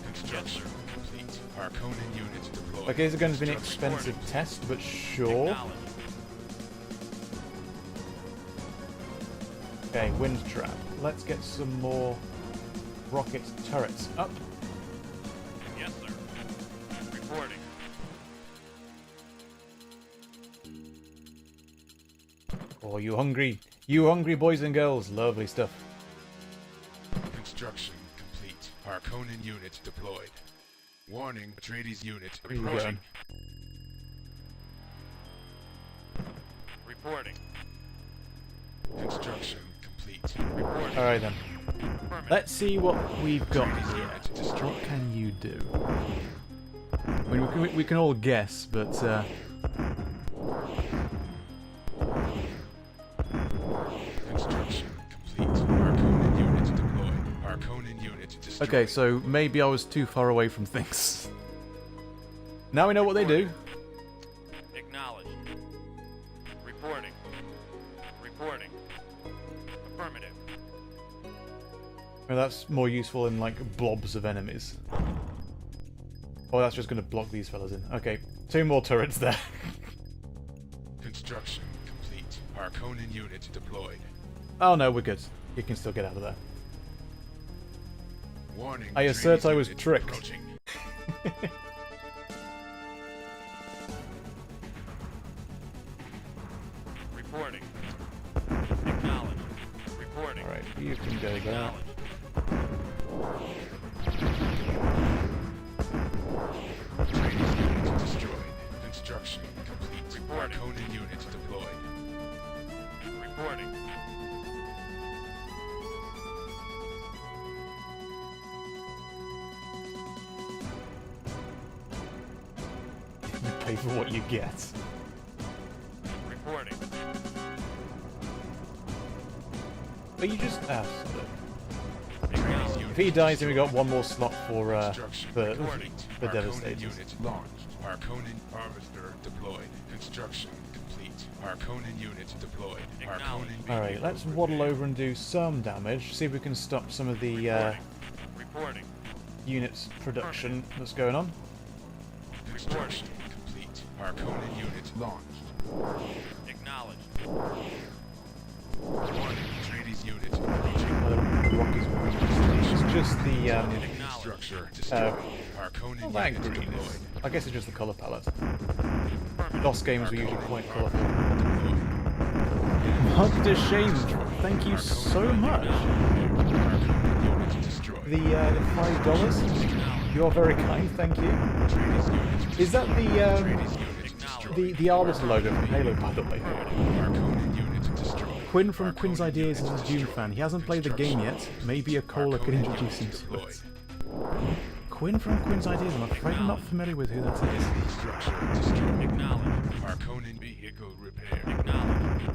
Speaker 3: Construction complete. Harkonnen units deployed.
Speaker 1: Okay, it's going to be an expensive test, but sure.
Speaker 2: Acknowledged.
Speaker 1: Okay, wind trap. Let's get some more rocket turrets up.
Speaker 2: Yes, sir. Reporting.
Speaker 1: Oh, you hungry boys and girls. Lovely stuff.
Speaker 3: Construction complete. Harkonnen units deployed. Warning, Atreides units
Speaker 1: Where you
Speaker 3: approaching.
Speaker 2: Reporting.
Speaker 3: Construction complete.
Speaker 2: Reporting.
Speaker 1: Alright then.
Speaker 2: Affirmative.
Speaker 1: Let's see what we've got
Speaker 3: Atreides
Speaker 1: here.
Speaker 3: units destroyed.
Speaker 1: What can you do? I mean, we can all guess, but
Speaker 3: Construction complete. Harkonnen units deployed. Harkonnen units destroyed.
Speaker 1: okay, so maybe I was too far away from things. Now we know what they do.
Speaker 2: Reporting. Reporting. Affirmative.
Speaker 1: Well, that's more useful in, like, blobs of enemies. Oh, that's just going to block these fellas in. Okay, 2 more turrets there.
Speaker 3: Construction complete. Harkonnen unit deployed.
Speaker 1: Oh no, we're good. You can still get out of there.
Speaker 3: Warning.
Speaker 1: I assert I was
Speaker 3: unit
Speaker 1: tricked.
Speaker 3: approaching.
Speaker 2: Reporting. Acknowledged. Reporting.
Speaker 1: Alright, you can go there.
Speaker 2: Acknowledged.
Speaker 3: Training unit destroyed. Construction complete.
Speaker 2: Reporting.
Speaker 3: Harkonnen unit deployed.
Speaker 2: Reporting.
Speaker 1: You pay for what you get.
Speaker 2: Reporting.
Speaker 1: But you just asked.
Speaker 2: Acknowledged.
Speaker 1: If he dies, then we got 1 more slot for
Speaker 3: Construction complete.
Speaker 1: for
Speaker 3: Harkonnen
Speaker 1: Devastators.
Speaker 3: unit launched. Harkonnen harvester deployed. Construction complete. Harkonnen unit deployed. Harkonnen
Speaker 1: Alright, let's waddle over and do some damage. See if we can stop some of the
Speaker 2: Reporting. Reporting.
Speaker 1: units production that's going on.
Speaker 3: Construction complete. Harkonnen unit launched.
Speaker 2: Acknowledged.
Speaker 3: Warning. Trainees unit approaching.
Speaker 1: The rock is it's just the
Speaker 2: Acknowledged.
Speaker 3: Structure destroyed. Harkonnen
Speaker 1: not that
Speaker 3: unit
Speaker 1: green.
Speaker 3: deployed.
Speaker 1: I guess it's just the colour palette.
Speaker 2: Affirmative.
Speaker 1: DOS games were usually quite colourful.
Speaker 3: Deployed.
Speaker 1: What a shame. Thank you so much.
Speaker 3: Harkonnen unit destroyed.
Speaker 1: The $5. You are very kind, thank you.
Speaker 3: Trainees unit
Speaker 1: Is that
Speaker 3: Trainees unit destroyed.
Speaker 1: the Arbus logo from Halo, by the way?
Speaker 3: Harkonnen unit destroyed.
Speaker 1: Quinn from Quinn's
Speaker 3: Harkonnen
Speaker 1: Ideas is
Speaker 3: unit
Speaker 1: a Dune
Speaker 3: destroyed.
Speaker 1: fan. He hasn't played the game yet. Maybe a caller could
Speaker 3: Harkonnen
Speaker 1: introduce him
Speaker 3: unit
Speaker 1: to
Speaker 3: deployed.
Speaker 1: it. Quinn from Quinn's Ideas. I'm afraid I'm not familiar with who that is.
Speaker 3: Enemy structure destroyed.
Speaker 2: Acknowledged.
Speaker 3: Harkonnen vehicle repaired.
Speaker 2: Acknowledged.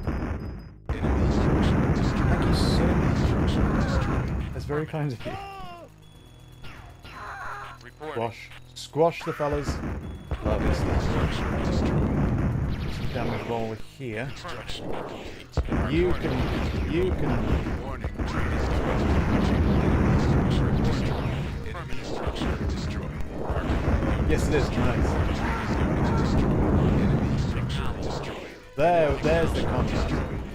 Speaker 3: Enemy structure destroyed.
Speaker 1: Thank you so much.
Speaker 3: Structure destroyed.
Speaker 1: That's very kind of you.
Speaker 2: Reporting.
Speaker 1: Squash the fellas. Lovely stuff.
Speaker 3: Structure destroyed.
Speaker 1: Some damage while we're here.
Speaker 3: Construction complete.
Speaker 1: You can.
Speaker 3: Warning. Trainees unit structure destroyed. Enemy structure destroyed. Harkonnen unit
Speaker 1: Yes, it is. Nice.
Speaker 3: Trainees unit destroyed. Enemy structure destroyed.
Speaker 1: There's the contract.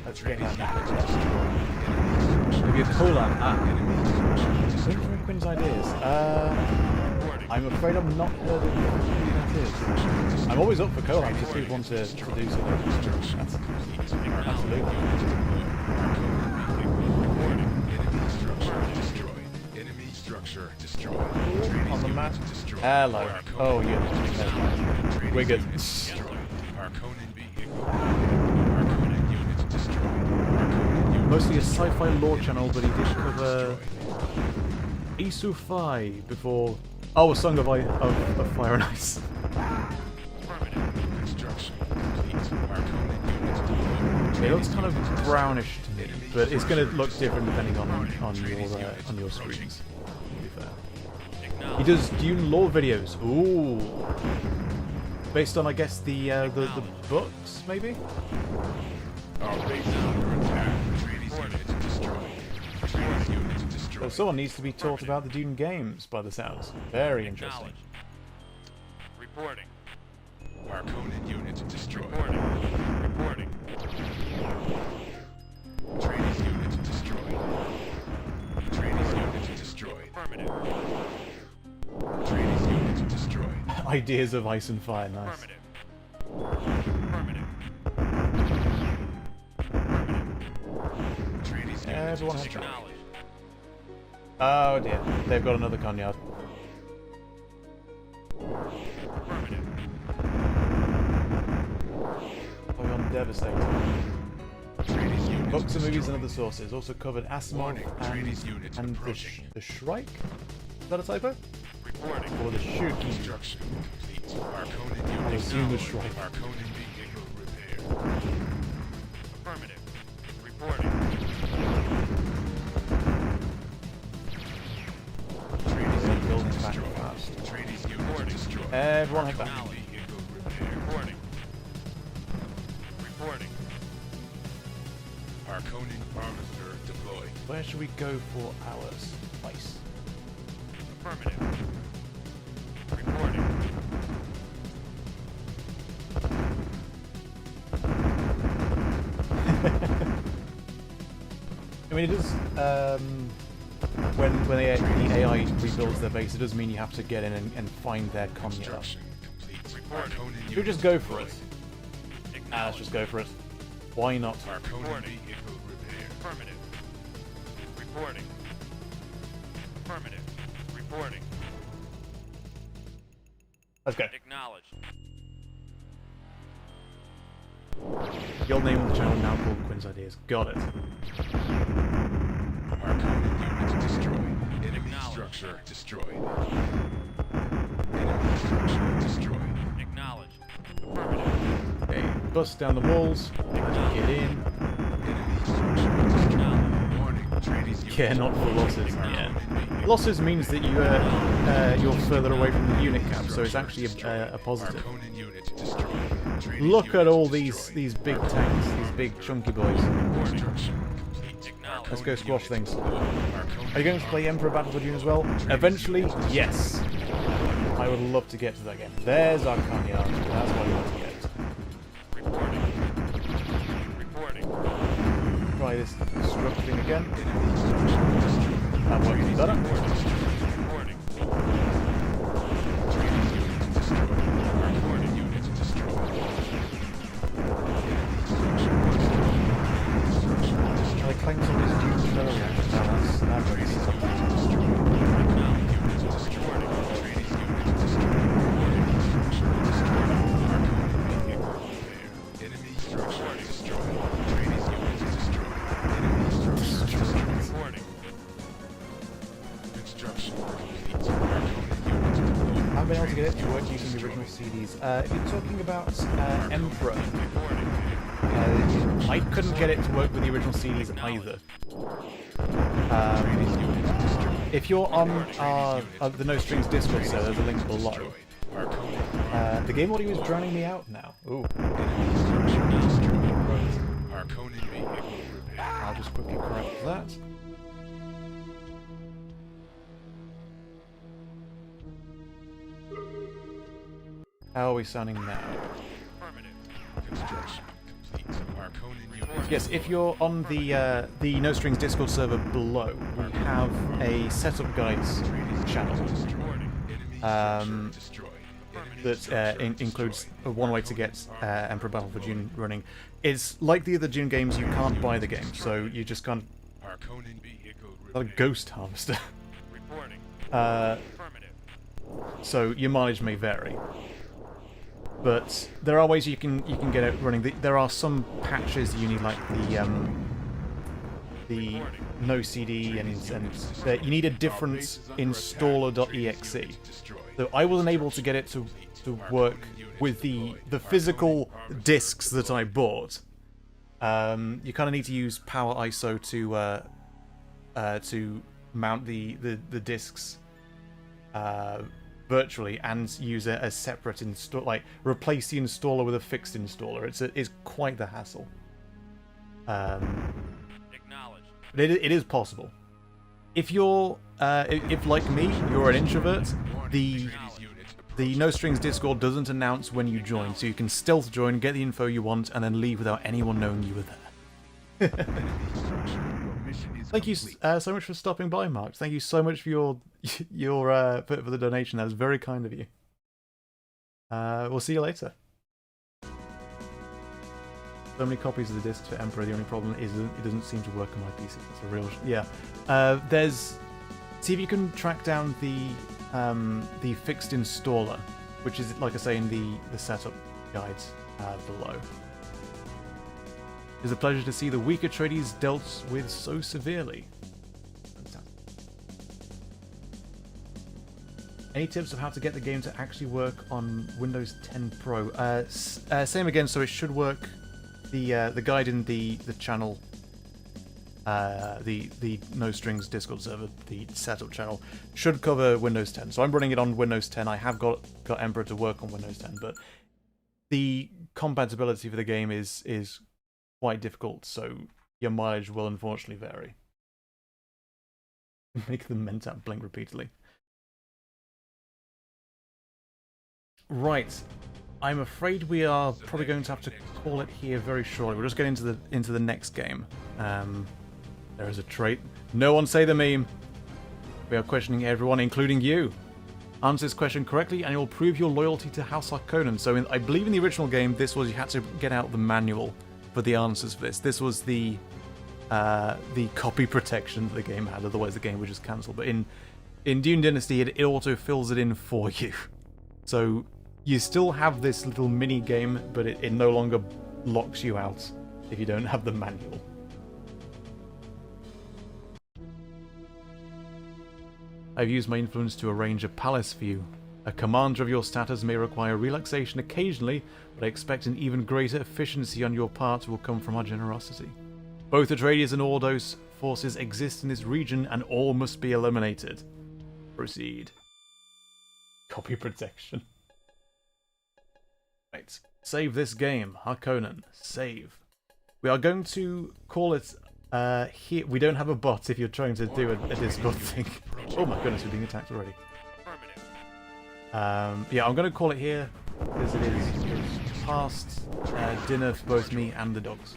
Speaker 1: Let's get
Speaker 3: Trainees
Speaker 1: that.
Speaker 3: unit destroyed. Enemy structure
Speaker 1: Maybe a Colan.
Speaker 3: Enemy structure
Speaker 1: Quinn
Speaker 3: destroyed.
Speaker 1: from Quinn's Ideas.
Speaker 2: Reporting.
Speaker 1: I'm afraid I'm not heard of who that is. I'm always up for collabs if people want to do something. That's absolutely.
Speaker 3: Enemy structure destroyed. Enemy structure destroyed.
Speaker 1: On the map.
Speaker 3: Trainees unit destroyed.
Speaker 1: Hello. Oh,
Speaker 3: Harkonnen
Speaker 1: yeah.
Speaker 3: Trainees
Speaker 1: We're good.
Speaker 3: unit destroyed. Harkonnen vehicle. Harkonnen unit destroyed. Harkonnen unit
Speaker 1: Mostly a sci-fi lore channel, but he did cover
Speaker 3: destroyed.
Speaker 1: Isu Fi before. Oh, a Song of Fire and Ice.
Speaker 2: Affirmative.
Speaker 3: Construction complete. Harkonnen unit deployed.
Speaker 1: It looks kind of brownish to me, but it's going to look different depending on your screens. To be fair. He
Speaker 2: Acknowledged.
Speaker 1: does Dune lore videos. Ooh. Based on, I guess, the books, maybe?
Speaker 3: Our base is under attack. Trainees unit destroyed. Trainees unit
Speaker 1: So
Speaker 3: destroyed.
Speaker 1: someone needs to be taught about the Dune games, by the sounds. Very interesting.
Speaker 2: Acknowledged. Reporting.
Speaker 3: Harkonnen unit destroyed.
Speaker 2: Reporting. Reporting.
Speaker 3: Trainees unit destroyed. Trainees unit destroyed.
Speaker 2: Affirmative.
Speaker 3: Trainees unit destroyed.
Speaker 1: Ideas of Ice and Fire, nice.
Speaker 2: Affirmative. Affirmative.
Speaker 3: Trainees unit
Speaker 1: Everyone has
Speaker 3: destroyed.
Speaker 2: Acknowledged.
Speaker 1: Oh dear, they've got another Conyard.
Speaker 2: Affirmative.
Speaker 1: Going on Devastator.
Speaker 3: Trainees unit
Speaker 1: Books and movies and
Speaker 3: destroyed.
Speaker 1: other sources. Also covered Asimov
Speaker 3: Warning, trainees unit
Speaker 1: and
Speaker 3: approaching.
Speaker 1: the Shrike? Is that a typo?
Speaker 2: Reporting.
Speaker 1: Or the Shoot?
Speaker 3: Construction complete. Harkonnen
Speaker 1: I
Speaker 3: unit
Speaker 1: assume the
Speaker 3: destroyed.
Speaker 1: Shrike.
Speaker 3: Harkonnen vehicle repaired.
Speaker 2: Affirmative. Reporting.
Speaker 3: Trainees
Speaker 1: They're
Speaker 3: unit
Speaker 1: building back
Speaker 3: destroyed.
Speaker 1: fast.
Speaker 3: Trainees unit
Speaker 2: Reporting.
Speaker 3: destroyed.
Speaker 1: Everyone head back.
Speaker 3: Harkonnen vehicle repaired.
Speaker 2: Reporting. Reporting.
Speaker 3: Harkonnen Harvester deployed.
Speaker 1: Where should we go for our spice?
Speaker 2: Affirmative. Reporting.
Speaker 1: I mean, it does. When the AI rebuilds their base, it does mean you have to get in and find their commune.
Speaker 3: Construction complete. Harkonnen
Speaker 1: Should we just go for it?
Speaker 2: Acknowledged.
Speaker 1: Let's just go for it. Why not?
Speaker 3: Harkonnen
Speaker 2: Reporting.
Speaker 3: vehicle repair.
Speaker 2: Affirmative. Reporting. Affirmative. Reporting.
Speaker 1: Let's go.
Speaker 2: Acknowledged.
Speaker 1: The old name of the channel now called Quinn's Ideas. Got it.
Speaker 3: Harkonnen unit destroyed. Enemy
Speaker 2: Acknowledged.
Speaker 3: structure destroyed. Enemy structure destroyed.
Speaker 2: Acknowledged. Affirmative.
Speaker 1: Okay, bust down the walls. Let's get in.
Speaker 3: Enemy structure destroyed.
Speaker 2: Acknowledged.
Speaker 3: Warning, Atreides unit.
Speaker 1: Yeah, not for losses. Yeah.
Speaker 3: Harkonnen vehicle
Speaker 1: Losses means that you're further away from the unit camp, so it's actually a positive.
Speaker 3: Harkonnen unit destroyed. Atreides
Speaker 1: Look
Speaker 3: unit
Speaker 1: at all
Speaker 3: destroyed.
Speaker 1: these big tanks, these big chunky boys.
Speaker 3: Construction complete.
Speaker 2: Acknowledged.
Speaker 1: Let's go squash things.
Speaker 3: Harkonnen
Speaker 1: Are you going to play Emperor Battle for Dune as well? Eventually, yes. I would love to get to that game. There's our Kanyard. That's what I want to get.
Speaker 2: Reporting. Reporting.
Speaker 1: Try this structure thing again.
Speaker 3: enemy structure destroyed.
Speaker 1: That works better.
Speaker 2: Reporting.
Speaker 3: Atreides unit destroyed. Harkonnen unit destroyed.
Speaker 1: I claim some of these Dune fellow reactions. That's very
Speaker 2: Reporting.
Speaker 1: I haven't been able to get it to work using the original CDs. If you're talking about Emperor, I couldn't get it to work with the original CDs either. If you're on the No Strings Discord server, there's a link below. The game audio is drowning me out now. Ooh. I'll just quickly correct that. How are we sounding now? Yes, if you're on the No Strings Discord server below, we have a setup guides channel that includes one way to get Emperor Battle for Dune running. It's like the other Dune games, you can't buy the game, so you just can't. Not a ghost harvester. So your mileage may vary. But there are ways you can get it running. There are some patches you need, like the no CD, and you need a different installer.exe. So I wasn't able to get it to work with the physical discs that I bought. You kind of need to use Power ISO to mount the discs. Virtually, and use a separate install, like replace the installer with a fixed installer. It's quite the hassle.
Speaker 2: Acknowledged.
Speaker 1: But it is possible. If you're, if like me, you're an introvert, the No Strings Discord doesn't announce when you join, so you can stealth join, get the info you want, and then leave without anyone knowing you were there. Thank you so much for stopping by, Mark. Thank you so much for your for the donation. That was very kind of you. We'll see you later. So many copies of the discs for Emperor. The only problem is it doesn't seem to work on my PC. It's a real yeah. See if you can track down the fixed installer, which is, like I say, in the setup guides below. It is a pleasure to see the weaker Atreides dealt with so severely. Any tips of how to get the game to actually work on Windows 10 Pro? Same again, so it should work. The guide in the channel, the No Strings Discord server, the setup channel, should cover Windows 10. So I'm running it on Windows 10. I have got Emperor to work on Windows 10, but the compatibility for the game is quite difficult, so your mileage will unfortunately vary. Make the Mentat blink repeatedly. Right. I'm afraid we are probably going to have to call it here very shortly. We're just getting into the next game. There is a trait. No one say the meme. We are questioning everyone, including you. Answer this question correctly, and you'll prove your loyalty to House Harkonnen. So, I believe in the original game, this was you had to get out the manual for the answers for this. This was the copy protection that the game had. Otherwise, the game would just cancel. But in Dune Dynasty, it auto fills it in for you. So you still have this little mini game, but it no longer locks you out if you don't have the manual. I've used my influence to arrange a palace for you. A commander of your status may require relaxation occasionally, but I expect an even greater efficiency on your part will come from our generosity. Both Atreides and Ordos forces exist in this region, and all must be eliminated. Proceed. Copy protection. Right. Save this game. Harkonnen. Save. We are going to call it here. We don't have a bot if you're trying to do a Discord thing. Oh my goodness, we're being attacked already. Yeah, I'm going to call it here because it is past dinner for both me and the dogs.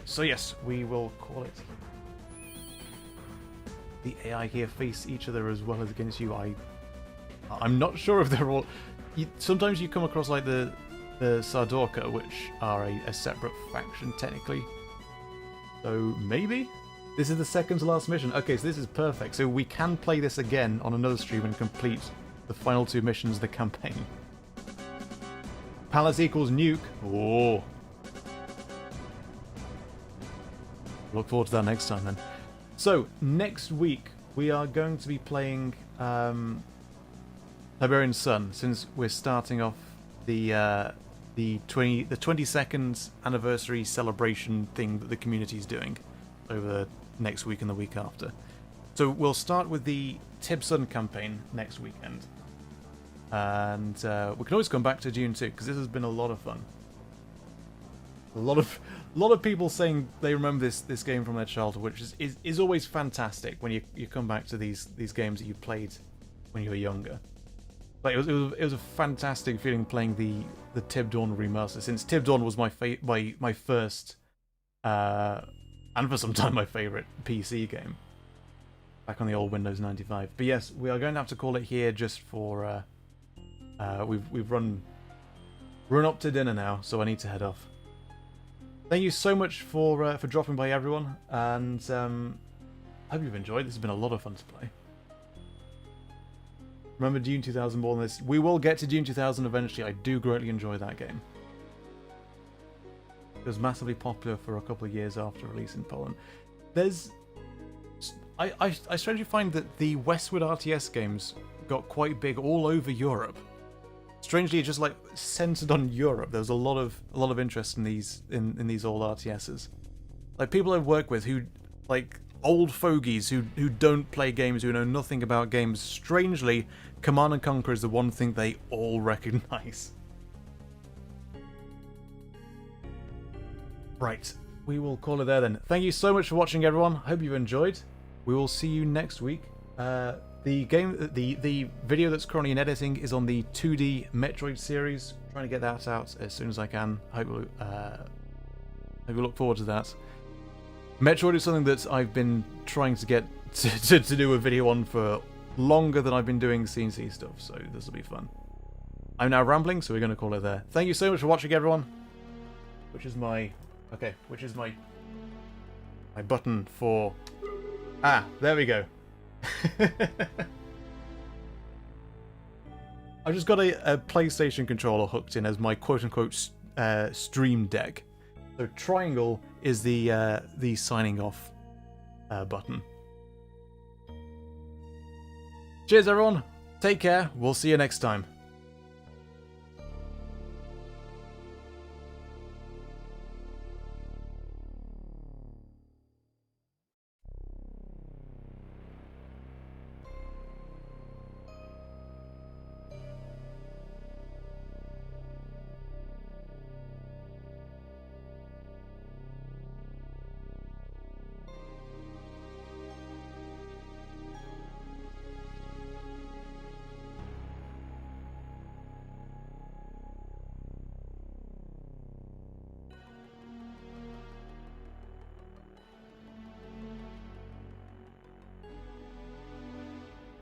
Speaker 1: So yes, we will call it. The AI here face each other as well as against you. I'm not sure if they're all. Sometimes you come across like the Sardorka, which are a separate faction technically. So maybe this is the second to last mission. Okay, so this is perfect. So we can play this again on another stream and complete the final 2 missions of the campaign. Palace equals nuke. Oh. Look forward to that next time then. So next week we are going to be playing Liberian Sun, since we're starting off the 22nd anniversary celebration thing that the community is doing over the next week and the week after. So we'll start with the Tib Sun campaign next weekend, and we can always come back to Dune 2 because this has been a lot of fun. A lot of people saying they remember this game from their childhood, which is always fantastic when you come back to these games that you played when you were younger. Like it was a fantastic feeling playing the Tib Dawn remaster, since Tib Dawn was my first and for some time my favourite PC game back on the old Windows 95. But yes, we are going to have to call it here just for we've run up to dinner now, so I need to head off. Thank you so much for dropping by, everyone, and I hope you've enjoyed. This has been a lot of fun to play. Remember Dune 2000 more than this. We will get to Dune 2000 eventually. I do greatly enjoy that game. It was massively popular for a couple of years after release in Poland. I strangely find that the Westward RTS games got quite big all over Europe. Strangely, just like centered on Europe. There was a lot of interest in these old RTSs. Like people I work with who like old fogies who don't play games, who know nothing about games. Strangely, Command & Conquer is the one thing they all recognize. Right, we will call it there then. Thank you so much for watching, everyone. Hope you've enjoyed. We will see you next week. The video that's currently in editing is on the 2D Metroid series. I'm trying to get that out as soon as I can. Hope we look forward to that. Metroid is something that I've been trying to get to do a video on for longer than I've been doing CNC stuff, so this will be fun. I'm now rambling, so we're going to call it there. Thank you so much for watching, everyone. Which is my button for... Ah, there we go. I've just got a PlayStation controller hooked in as my quote-unquote stream deck. So triangle is the signing off button. Cheers, everyone. Take care. We'll see you next time.